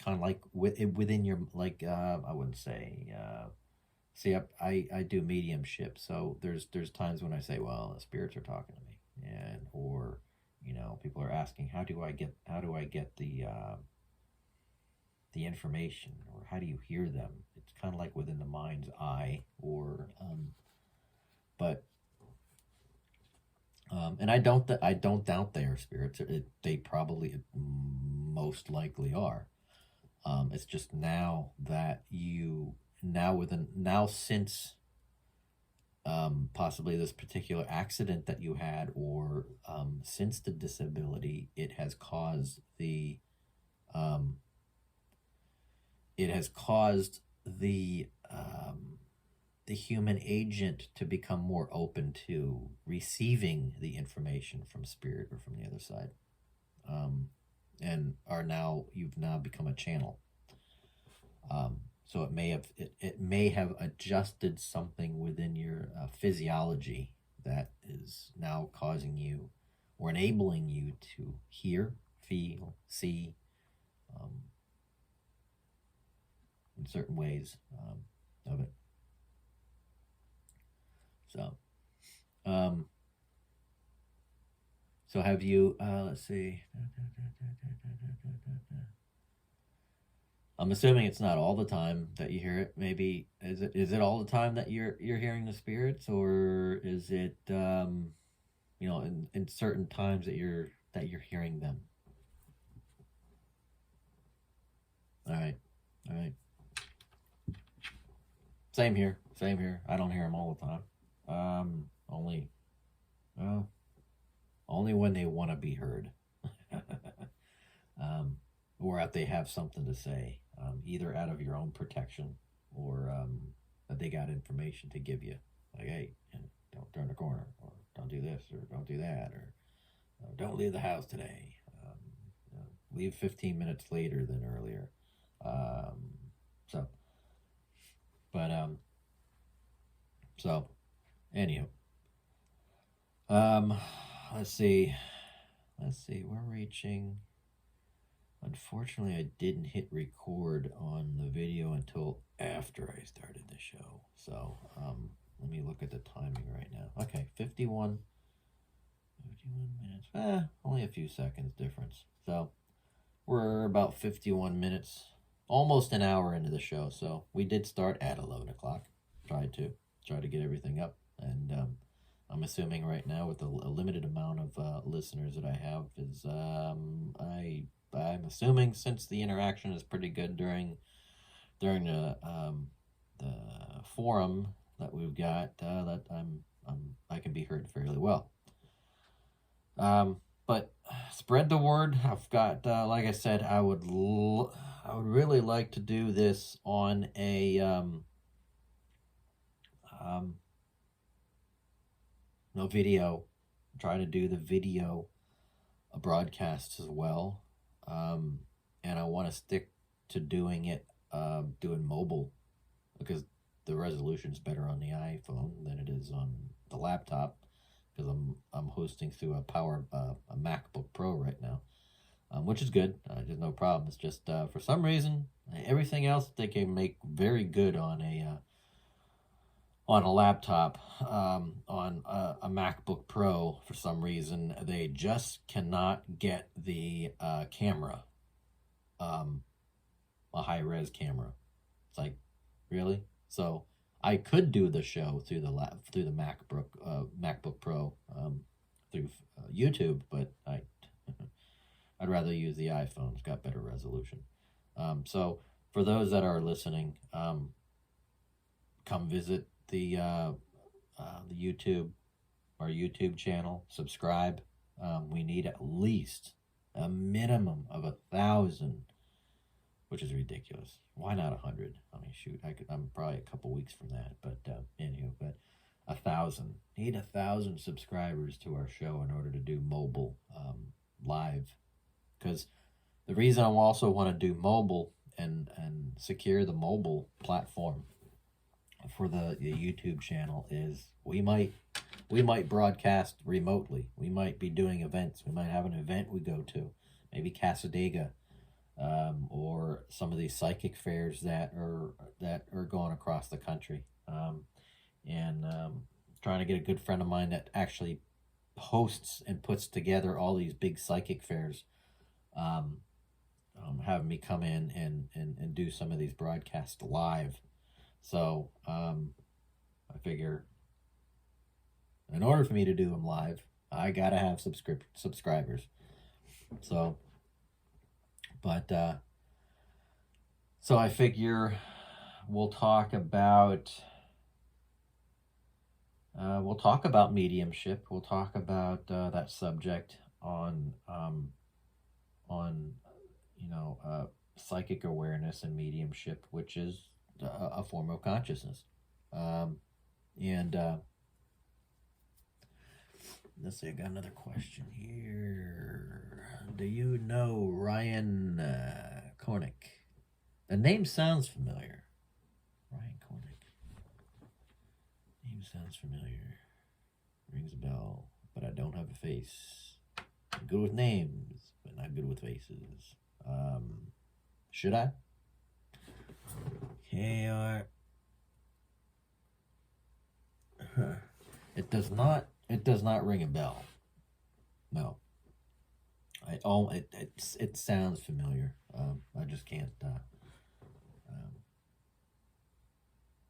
[SPEAKER 1] of like within your, like I wouldn't say see, I do mediumship, so there's times when I say, well, the spirits are talking to me, and or people are asking, how do I get the information, or how do you hear them? It's kind of like within the mind's eye, or but and I don't doubt they are spirits. They probably most likely are. It's just now that since possibly this particular accident that you had, or since the disability, it has caused the human agent to become more open to receiving the information from spirit or from the other side. and you've now become a channel. So it may have adjusted something within your physiology that is now causing you or enabling you to hear, feel, see, in certain ways of it. So have you, let's see. I'm assuming it's not all the time that you hear it. Maybe is it all the time that you're hearing the spirits, or is it in certain times that you're hearing them? All right. Same here. I don't hear them all the time. Only when they want to be heard, or if they have something to say, either out of your own protection or that they got information to give you, like, hey, don't turn the corner, or don't do this, or don't do that, or don't leave the house today. Leave 15 minutes later than earlier. So, anywho, let's see, we're reaching. Unfortunately, I didn't hit record on the video until after I started the show. So, let me look at the timing right now. Okay, 51 minutes. Only a few seconds difference. So, we're about 51 minutes, almost an hour into the show. So, we did start at 11 o'clock. Tried to get everything up. And I'm assuming right now with a limited amount of listeners that I have is I'm assuming, since the interaction is pretty good during the forum that we've got, that I can be heard fairly well. But spread the word. I've got, like I said, I would really like to do this on a video. Try to do the video broadcasts as well. And I want to stick to doing it, doing mobile, because the resolution's better on the iPhone than it is on the laptop, because I'm hosting through a MacBook Pro right now, which is good. There's no problem. It's just for some reason everything else they can make very good on a laptop, on a MacBook Pro. For some reason, they just cannot get the camera, a high-res camera. It's like, really? So I could do the show through the MacBook Pro, through YouTube, but I'd rather use the iPhone. It's got better resolution. So for those that are listening, come visit the YouTube, our YouTube channel. Subscribe. We need at least a minimum of 1,000, which is ridiculous. Why not 100? I mean, shoot, I'm probably a couple weeks from that, but anywho, but 1,000. Need 1,000 subscribers to our show in order to do mobile live, because the reason I also want to do mobile and secure the mobile platform for the YouTube channel is we might broadcast remotely. We might be doing events. We might have an event we go to, maybe Cassadaga, or some of these psychic fairs that are going across the country, and trying to get a good friend of mine that actually hosts and puts together all these big psychic fairs, having me come in and do some of these broadcasts live. So I figure in order for me to do them live, I gotta have subscribers. So, but so I figure we'll talk about mediumship. We'll talk about that subject on psychic awareness and mediumship, which is a form of consciousness, and let's see, I got another question here. Do you know Ryan Cornick? The name sounds familiar. Ryan Cornick. Name sounds familiar. Rings a bell, but I don't have a face. I'm good with names, but not good with faces. Should I? KR. It does not. It does not ring a bell. No. It sounds familiar. I just can't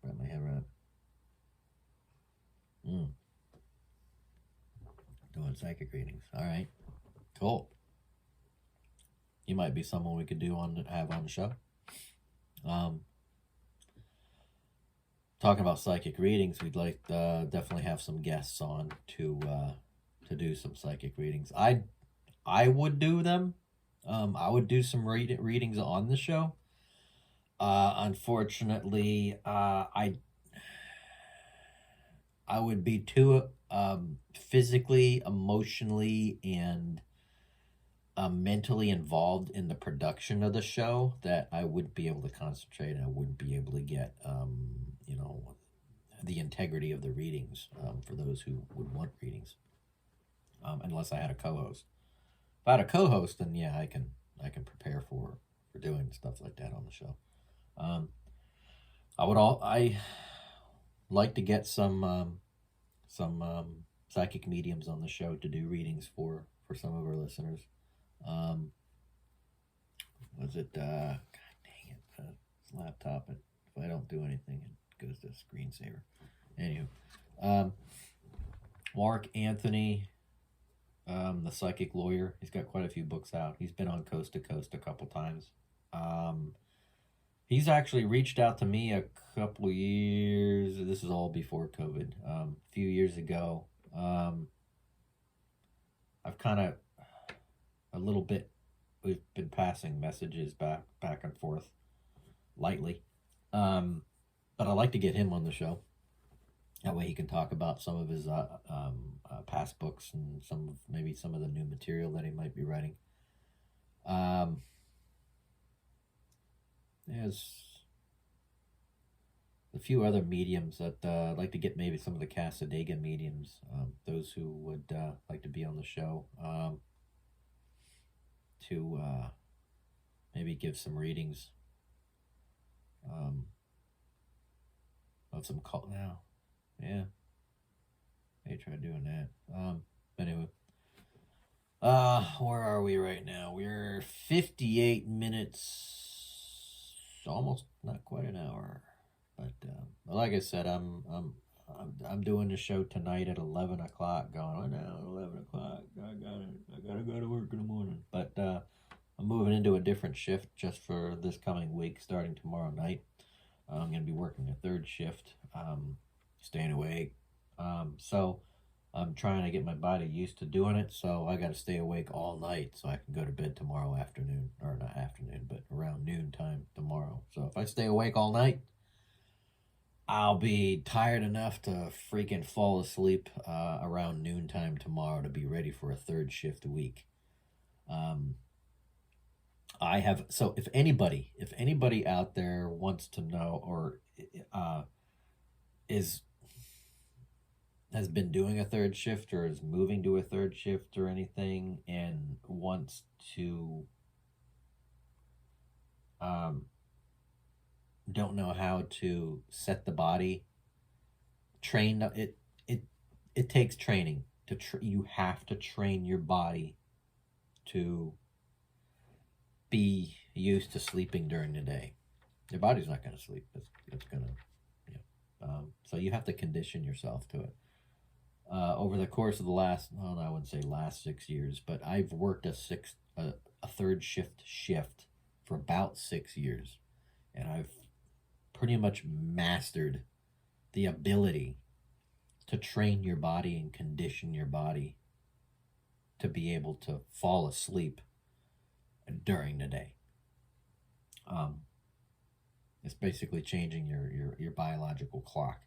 [SPEAKER 1] wrap my head around it. Doing psychic readings. All right. Cool. You might be someone we could have on the show. Talking about psychic readings, we'd like definitely have some guests on to do some psychic readings. I would do them. I would do some readings on the show. Unfortunately, I would be too physically, emotionally, and mentally involved in the production of the show that I wouldn't be able to concentrate, and I wouldn't be able to get the integrity of the readings for those who would want readings, unless I had a co-host. If I had a co-host, then yeah, I can prepare for doing stuff like that on the show. I like to get some psychic mediums on the show to do readings for some of our listeners. God dang it, this laptop, if I don't do anything, it goes to screensaver. Anywho, Mark Anthony, the psychic lawyer, he's got quite a few books out. He's been on Coast to Coast a couple times. He's actually reached out to me a couple years, this is all before COVID, a few years ago. I've kind of a little bit, we've been passing messages back and forth lightly, but I like to get him on the show. That way he can talk about some of his past books and maybe some of the new material that he might be writing. There's a few other mediums that I'd like to get, maybe some of the Cassadaga mediums, those who would like to be on the show, to maybe give some readings of some cult now. Yeah, they try doing that. Anyway, where are we right now? We're 58 minutes, almost not quite an hour. But like I said, I'm doing the show tonight at 11 o'clock. Going, oh no, 11 o'clock. I gotta go to work in the morning. But I'm moving into a different shift just for this coming week, starting tomorrow night. I'm gonna be working a third shift, staying awake. So I'm trying to get my body used to doing it. So I got to stay awake all night so I can go to bed tomorrow afternoon, or not afternoon, but around noon time tomorrow. So if I stay awake all night, I'll be tired enough to freaking fall asleep around noontime tomorrow to be ready for a third shift week. If anybody out there wants to know, or has been doing a third shift, or is moving to a third shift or anything, and wants to don't know how to set the body, it takes training to you have to train your body to be used to sleeping during the day. Your body's not going to sleep. It's going to, so you have to condition yourself to it. Over the course of the last, well, I wouldn't say last 6 years, but I've worked a third shift for about 6 years, and I've pretty much mastered the ability to train your body and condition your body to be able to fall asleep during the day. It's basically changing your biological clock.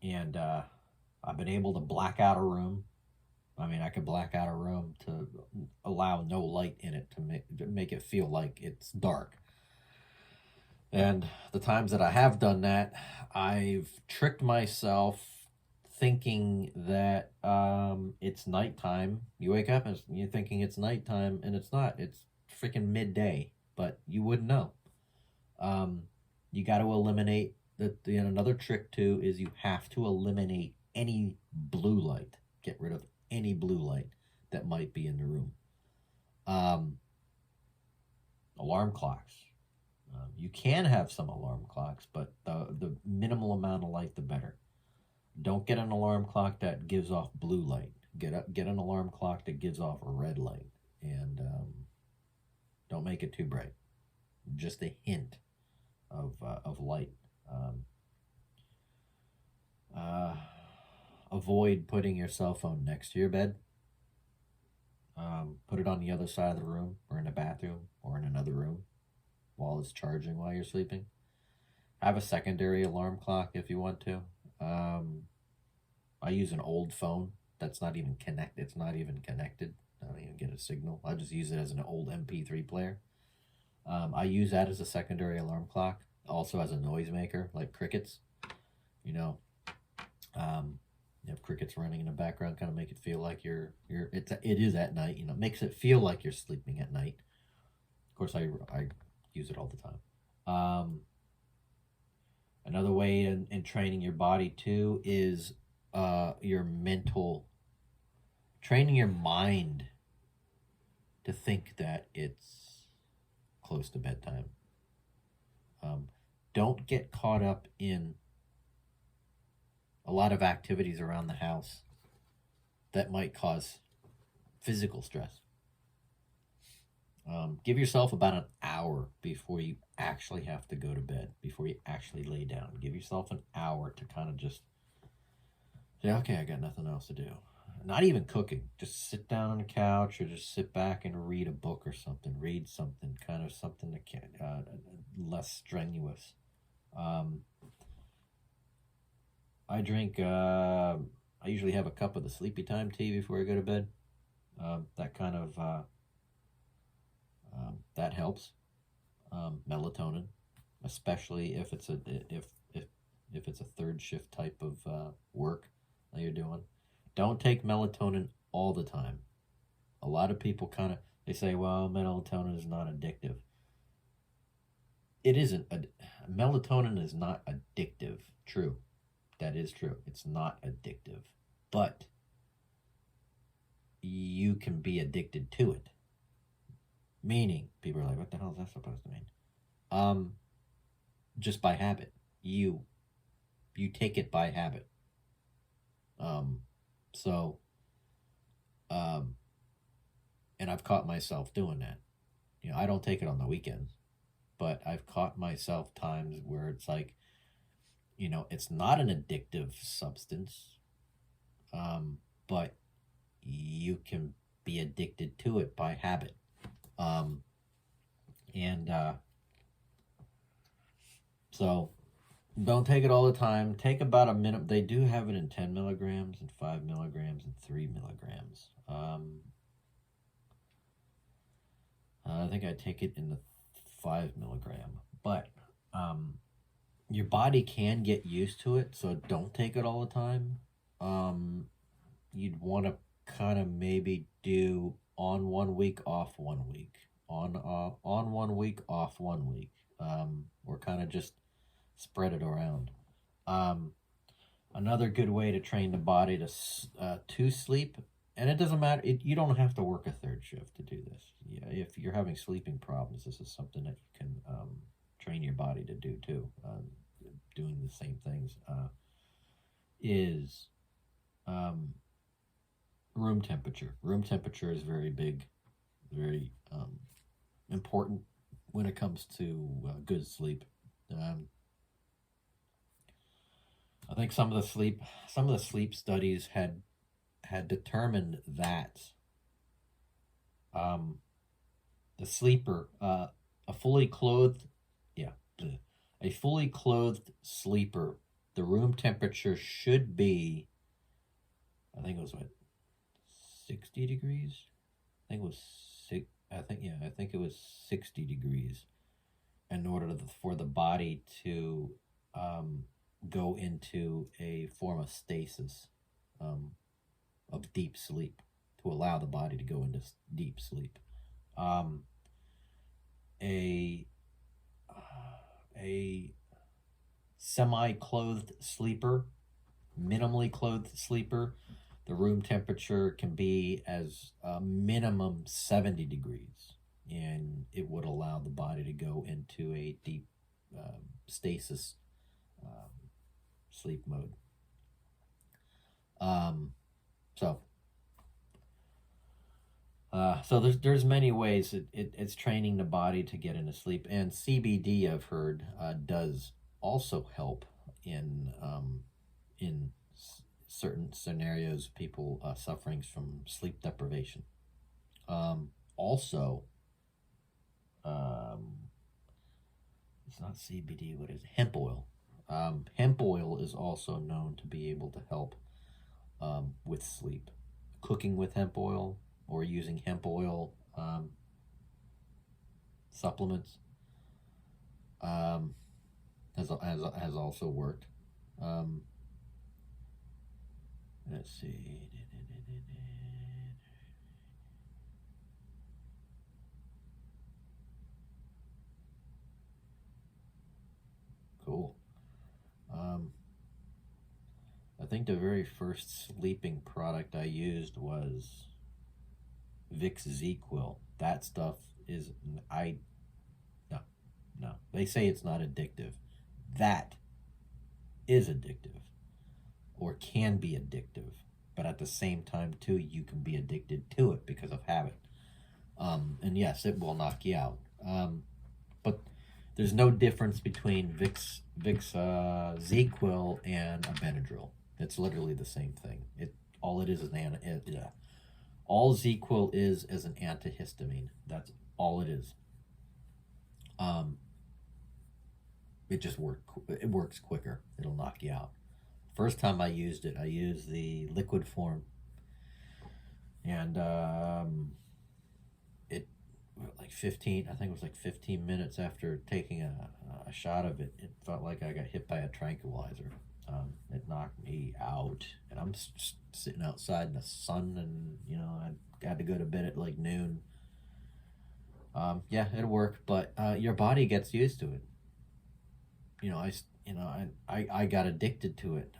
[SPEAKER 1] And I've been able to black out a room. I mean, I could black out a room to allow no light in it to make it feel like it's dark. And the times that I have done that, I've tricked myself thinking that it's nighttime. You wake up and you're thinking it's nighttime, and it's not. It's freaking midday, but you wouldn't know. You got to eliminate another trick too is you have to eliminate any blue light. Get rid of any blue light that might be in the room. Alarm clocks. You can have some alarm clocks, but the minimal amount of light, the better. Don't get an alarm clock that gives off blue light. Get an alarm clock that gives off a red light, and don't make it too bright. Just a hint of light. Avoid putting your cell phone next to your bed. Put it on the other side of the room, or in the bathroom, or in another room while it's charging while you're sleeping. Have a secondary alarm clock if you want to. I use an old phone that's not even connected. It's not even connected. I don't even get a signal. I just use it as an old MP3 player. I use that as a secondary alarm clock. Also as a noisemaker, like crickets. You know, you have crickets running in the background, kind of make it feel like it is at night. You know, makes it feel like you're sleeping at night. Of course, I use it all the time. Another way in training your body too is your mental, training your mind to think that it's close to bedtime. Don't get caught up in a lot of activities around the house that might cause physical stress. Give yourself about an hour before you actually have to go to bed, before you actually lay down. Give yourself an hour to kind of just say, okay, I got nothing else to do. Not even cooking. Just sit down on the couch or just sit back and read a book or something. Read something, kind of something that can less strenuous. I drink, I usually have a cup of the sleepy time tea before I go to bed. That kind of, that helps. Melatonin, especially if it's if it's a third shift type of work that you're doing. Don't take melatonin all the time. A lot of people they say, well, melatonin is not addictive. It isn't. Melatonin is not addictive. True. That is true. It's not addictive. But you can be addicted to it. Meaning, people are like, what the hell is that supposed to mean? Just by habit. You take it by habit. And I've caught myself doing that. You know, I don't take it on the weekends, but I've caught myself times where it's like, you know, it's not an addictive substance, but you can be addicted to it by habit. So don't take it all the time. Take about a minute. They do have it in 10 milligrams and 5 milligrams and 3 milligrams. I think I take it in the 5 milligram, but your body can get used to it, so don't take it all the time. You'd want to kind of maybe do on 1 week, off 1 week, on 1 week, off 1 week, or kind of just spread it around. Another good way to train the body to sleep, and it doesn't matter, you don't have to work a third shift to do this. Yeah, if you're having sleeping problems, this is something that you can train your body to do too. Doing the same things is room temperature. Room temperature is very big, very important when it comes to good sleep. I think some of the sleep studies had determined that the sleeper, a fully clothed sleeper, the room temperature should be I think it was what, 60 degrees. I think it was six. I think it was 60 degrees in order for the body to go into a form of stasis, of deep sleep, to allow the body to go into deep sleep. A a semi-clothed sleeper, minimally clothed sleeper, the room temperature can be as minimum 70 degrees, and it would allow the body to go into a deep stasis sleep mode. So there's many ways it's training the body to get into sleep, and CBD, I've heard, does also help in certain scenarios, people suffering from sleep deprivation. Also, it's not CBD. What is it? Hemp oil? Hemp oil is also known to be able to help with sleep. Cooking with hemp oil or using hemp oil supplements has also worked. Let's see. Cool. I think the very first sleeping product I used was Vicks ZzzQuil. That stuff is no. They say it's not addictive. That is addictive, or can be addictive, but at the same time too, you can be addicted to it because of habit. And yes, it will knock you out. But there's no difference between Vicks ZzzQuil and a Benadryl. It's literally the same thing. All ZzzQuil is an antihistamine. That's all it is. It works quicker. It'll knock you out. First time I used it, I used the liquid form, and it like 15. I think it was like 15 minutes after taking a shot of it. It felt like I got hit by a tranquilizer. It knocked me out, and I'm sitting outside in the sun, and I had to go to bed at like noon. Yeah, it worked, but your body gets used to it. I got addicted to it.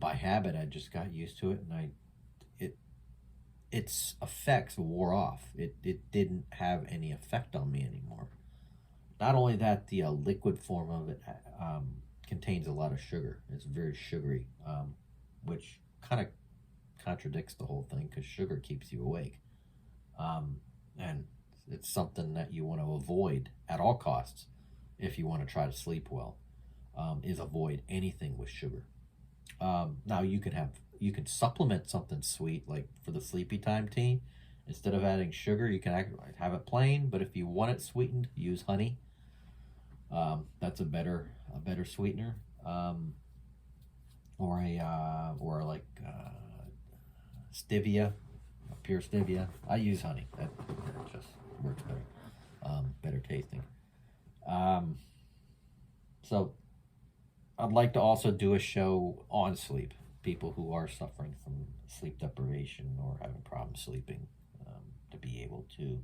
[SPEAKER 1] By habit, I just got used to it, and its effects wore off. It didn't have any effect on me anymore. Not only that, the liquid form of it contains a lot of sugar. It's very sugary, which kind of contradicts the whole thing, because sugar keeps you awake. And it's something that you want to avoid at all costs if you want to try to sleep well, is avoid anything with sugar. Now you can supplement something sweet, like for the sleepy time tea. Instead of adding sugar, you can have it plain, but if you want it sweetened, use honey. That's a better sweetener. Or like stevia, pure stevia. I use honey. That just works better. Better tasting. So I'd like to also do a show on sleep. People who are suffering from sleep deprivation or having problems sleeping, to be able to,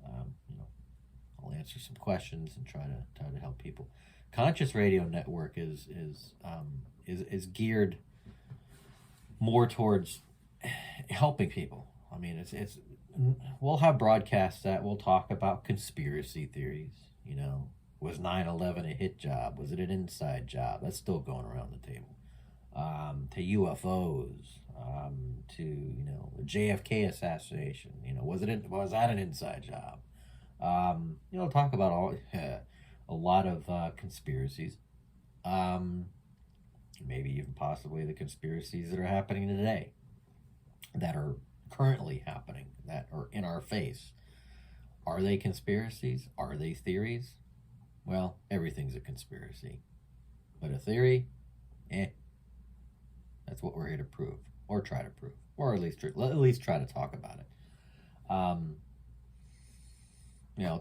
[SPEAKER 1] I'll answer some questions and try to help people. Conscious Radio Network is geared more towards helping people. I mean, we'll have broadcasts that will talk about conspiracy theories. Was 9/11 a hit job? Was it an inside job? That's still going around the table. To UFOs, to the JFK assassination. Was that an inside job? Talk about a lot of conspiracies. Maybe even possibly the conspiracies that are happening today, that are currently happening, that are in our face. Are they conspiracies? Are they theories? Well, everything's a conspiracy. But a theory, that's what we're here to prove. or try to prove, or at least try to talk about it.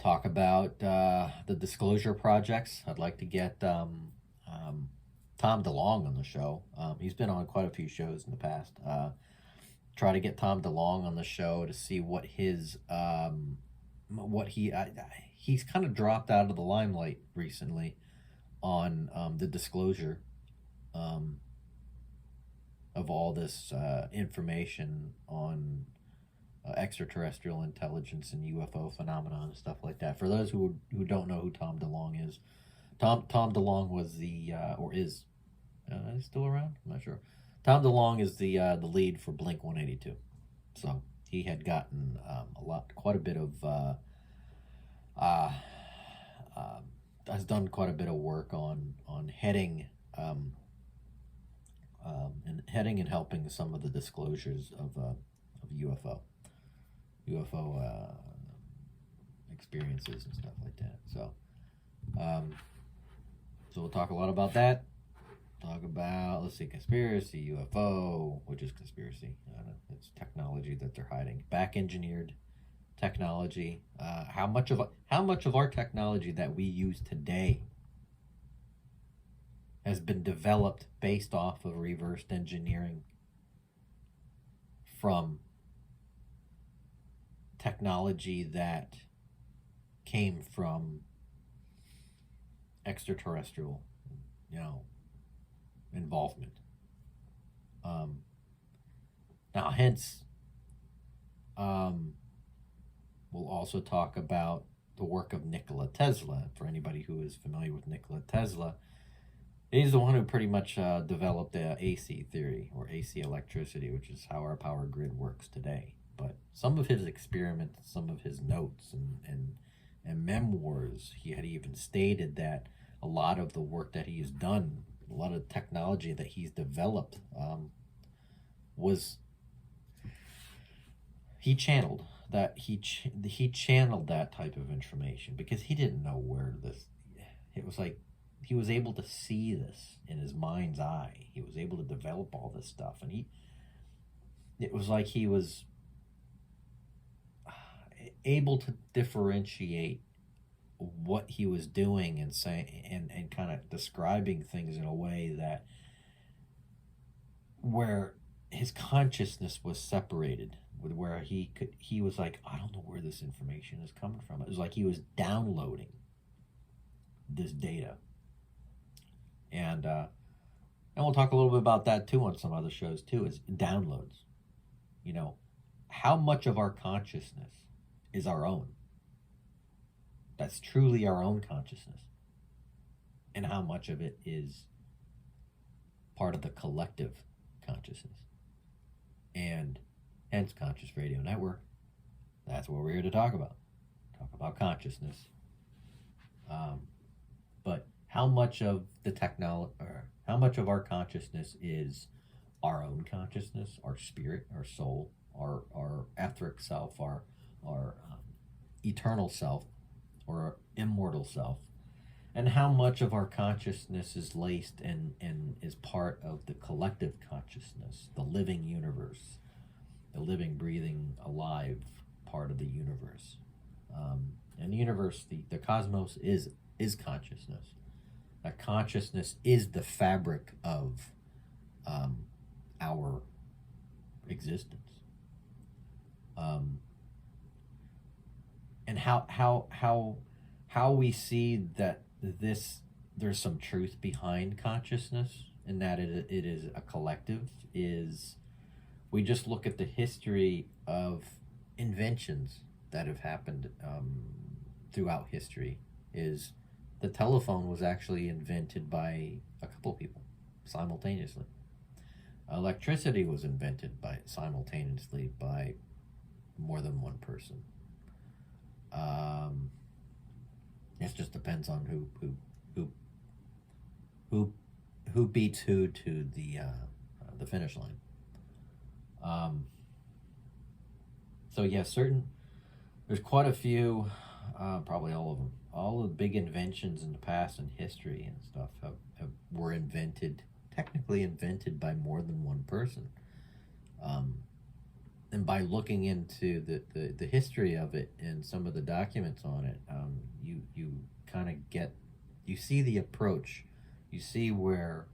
[SPEAKER 1] Talk about the disclosure projects. I'd like to get Tom DeLonge on the show. He's been on quite a few shows in the past. Try to get Tom DeLonge on the show to see what his he's kind of dropped out of the limelight recently on the disclosure of all this information on extraterrestrial intelligence and UFO phenomenon and stuff like that. For those who don't know who Tom DeLonge is, Tom DeLonge was is he still around? I'm not sure. Tom DeLonge is the lead for Blink 182. So he had gotten quite a bit of has done quite a bit of work on heading and helping some of the disclosures of UFO experiences and stuff like that. So we'll talk a lot about that. Talk about, let's see, conspiracy, UFO, which is conspiracy. It's technology that they're hiding. Back engineered technology. How much of our technology that we use today has been developed based off of reverse engineering from technology that came from extraterrestrial, involvement. Now, hence, we'll also talk about the work of Nikola Tesla. For anybody who is familiar with Nikola Tesla, he's the one who pretty much developed the AC theory, or AC electricity, which is how our power grid works today. But some of his experiments, some of his notes and memoirs, he had even stated that a lot of the work that he has done, a lot of technology that he's developed, was he channeled that he channeled that type of information because he didn't know where this. It was like he was able to see this in his mind's eye. He was able to develop all this stuff, and it was like he was able to differentiate what he was doing and saying and kind of describing things in a way that where his consciousness was separated, with where he was like, I don't know where this information is coming from. It was like he was downloading this data, and we'll talk a little bit about that too on some other shows too. Is downloads. How much of our consciousness is our own? That's truly our own consciousness, and how much of it is part of the collective consciousness, and hence Conscious Radio Network. That's what we're here to talk about consciousness. But how much of the how much of our consciousness is our own consciousness, our spirit, our soul, our etheric self, our eternal self, or our immortal self, and how much of our consciousness is laced and is part of the collective consciousness, the living universe, the living, breathing, alive part of the universe. And the universe, the cosmos is consciousness. That consciousness is the fabric of our existence. And how we see that there's some truth behind consciousness, and that it is a collective, is we just look at the history of inventions that have happened throughout history. Is the telephone was actually invented by a couple people simultaneously. Electricity was invented simultaneously by more than one person. It just depends on who beats who to the finish line. So yeah, there's quite a few, probably all of them. All of the big inventions in the past and history and stuff were technically invented by more than one person. And by looking into the history of it and some of the documents on it, you kind of get, you see the approach, you see where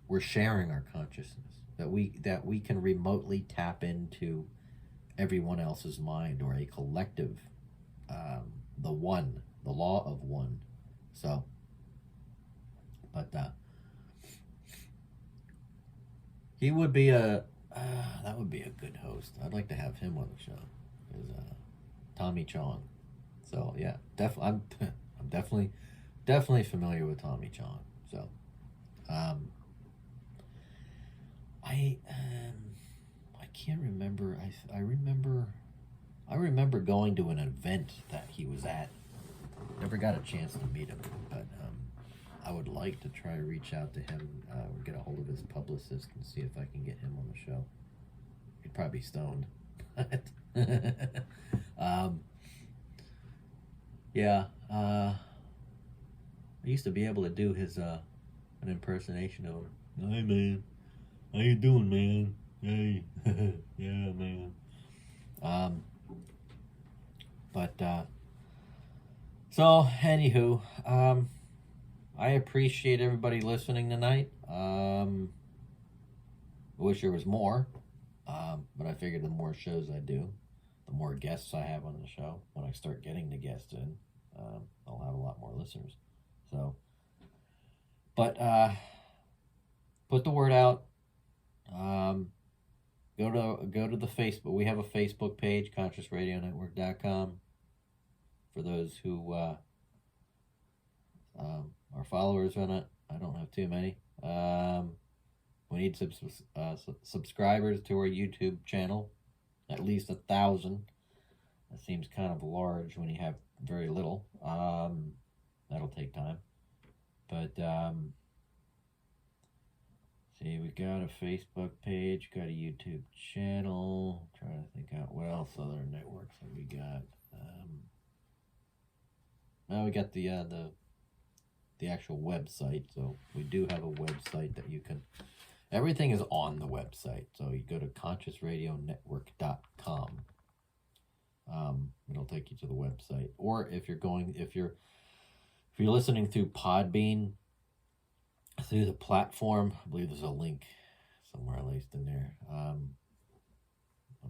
[SPEAKER 1] we're sharing our consciousness, that we can remotely tap into everyone else's mind, or a collective, the one, the law of one. So, but he would be that would be a good host. I'd like to have him on the show. Is Tommy Chong. So yeah, I'm definitely familiar with Tommy Chong. So, I can't remember. I remember going to an event that he was at. Never got a chance to meet him, but I would like to try to reach out to him, get a hold of his publicist, and see if I can get him on the show. He'd probably be stoned. Yeah. I used to be able to do his an impersonation of him. Hey man, how you doing, man? Hey, yeah, man. But so anywho, I appreciate everybody listening tonight. I wish there was more, but I figured the more shows I do, the more guests I have on the show. When I start getting the guests in, I'll have a lot more listeners. So, but put the word out. Go to the Facebook. We have a Facebook page, ConsciousRadioNetwork.com. For those who are followers on it, I don't have too many. We need subscribers to our YouTube channel, at least 1,000. That seems kind of large when you have very little. That'll take time, but see, we got a Facebook page, got a YouTube channel. I'm trying to think out what else other networks have we got. Now we got the actual website. So we do have a website that you can. Everything is on the website. So you go to ConsciousRadioNetwork.com. It'll take you to the website. Or if you're listening through Podbean, through the platform, I believe there's a link somewhere laced in there. I'm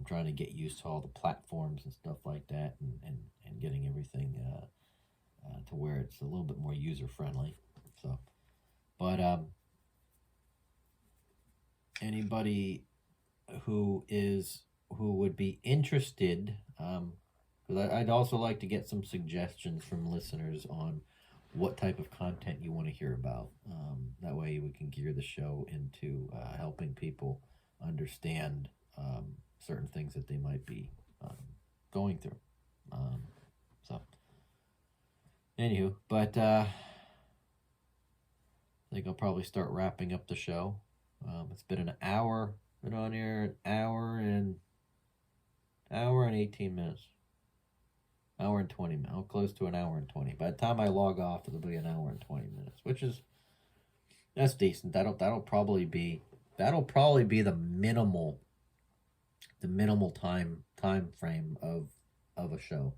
[SPEAKER 1] trying to get used to all the platforms and stuff like that, and getting everything to where it's a little bit more user friendly. So, but anybody who would be interested, because I'd also like to get some suggestions from listeners on what type of content you want to hear about. That way we can gear the show into helping people understand certain things that they might be going through. So, anywho, but I think I'll probably start wrapping up the show. It's been an hour, been on here an hour and 18 minutes. Hour and 20 minutes. Close to an hour and 20. By the time I log off, it'll be an hour and 20 minutes, that's decent. That'll probably be the minimal time frame of a show.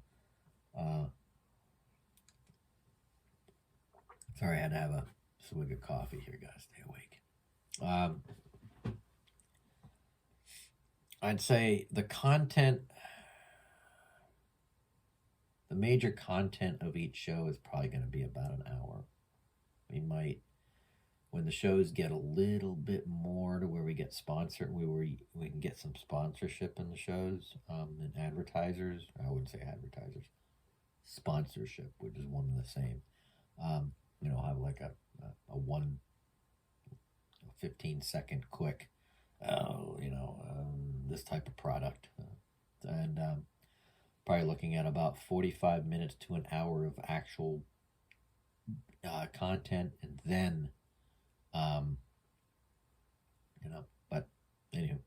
[SPEAKER 1] Sorry, I had to have a swig of coffee here, guys. Stay awake. I'd say the major content of each show is probably going to be about an hour. We might, when the shows get a little bit more to where we get sponsored, we can get some sponsorship in the shows, and advertisers. I wouldn't say advertisers, sponsorship, which is one and the same. Have like a 15-second quick, this type of product, and probably looking at about 45 minutes to an hour of actual content, and then, but anywho,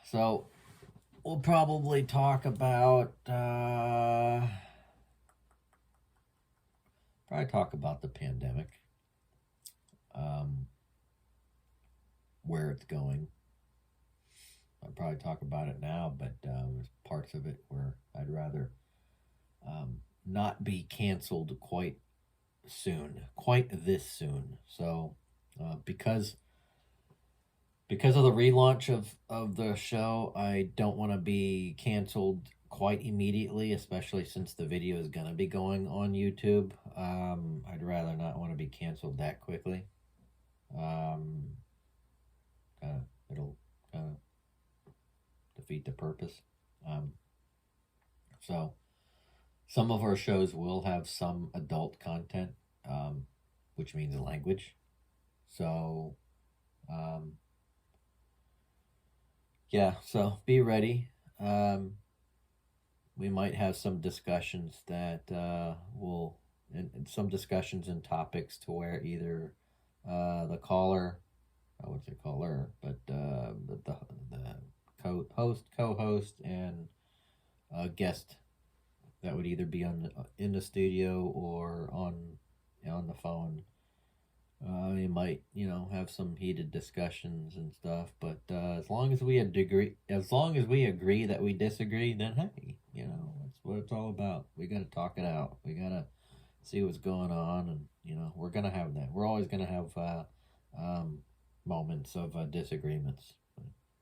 [SPEAKER 1] so we'll probably talk about the pandemic, where it's going, I'd probably talk about it now, but there's parts of it where I'd rather not be canceled quite this soon. So because of the relaunch of the show, I don't want to be canceled quite immediately, especially since the video is going to be going on YouTube. I'd rather not want to be canceled that quickly. It'll defeat the purpose. So some of our shows will have some adult content, which means language. So yeah, so be ready. We might have some discussions that and some discussions and topics to where either the caller, I wouldn't say caller, but the co-host, and a guest that would either be in the studio or on the phone. You might, have some heated discussions and stuff, but as long as we agree that we disagree, then hey, that's what it's all about. We got to talk it out. We got to see what's going on, and we're gonna have that. We're always gonna have moments of disagreements,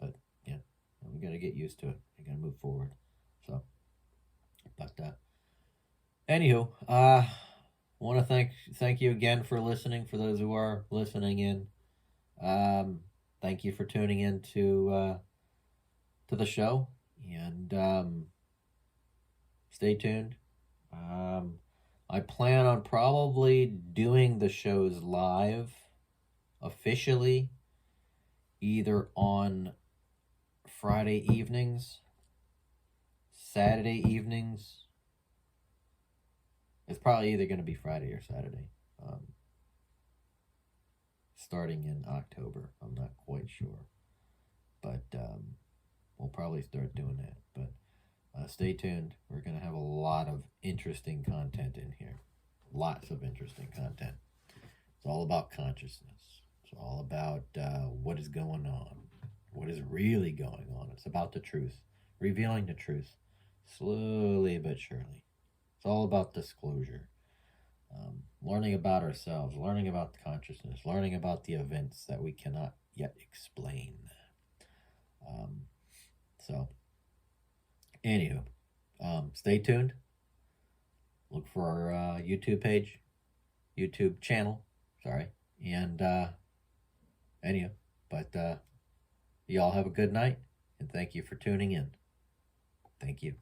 [SPEAKER 1] but yeah, we got to get used to it. We got to move forward. So, but anywho, want to thank you again for listening. For those who are listening in, thank you for tuning in to the show, and stay tuned. I plan on probably doing the shows live officially either on Friday evenings, Saturday evenings. It's probably either going to be Friday or Saturday. Starting in October. I'm not quite sure. But we'll probably start doing that. But stay tuned. We're going to have a lot of interesting content in here. Lots of interesting content. It's all about consciousness. It's all about what is going on. What is really going on. It's about the truth. Revealing the truth. Slowly but surely. It's all about disclosure. Learning about ourselves, learning about consciousness, learning about the events that we cannot yet explain. So, anywho, stay tuned. Look for our YouTube channel, sorry. And, anywho, but you all have a good night, and thank you for tuning in. Thank you.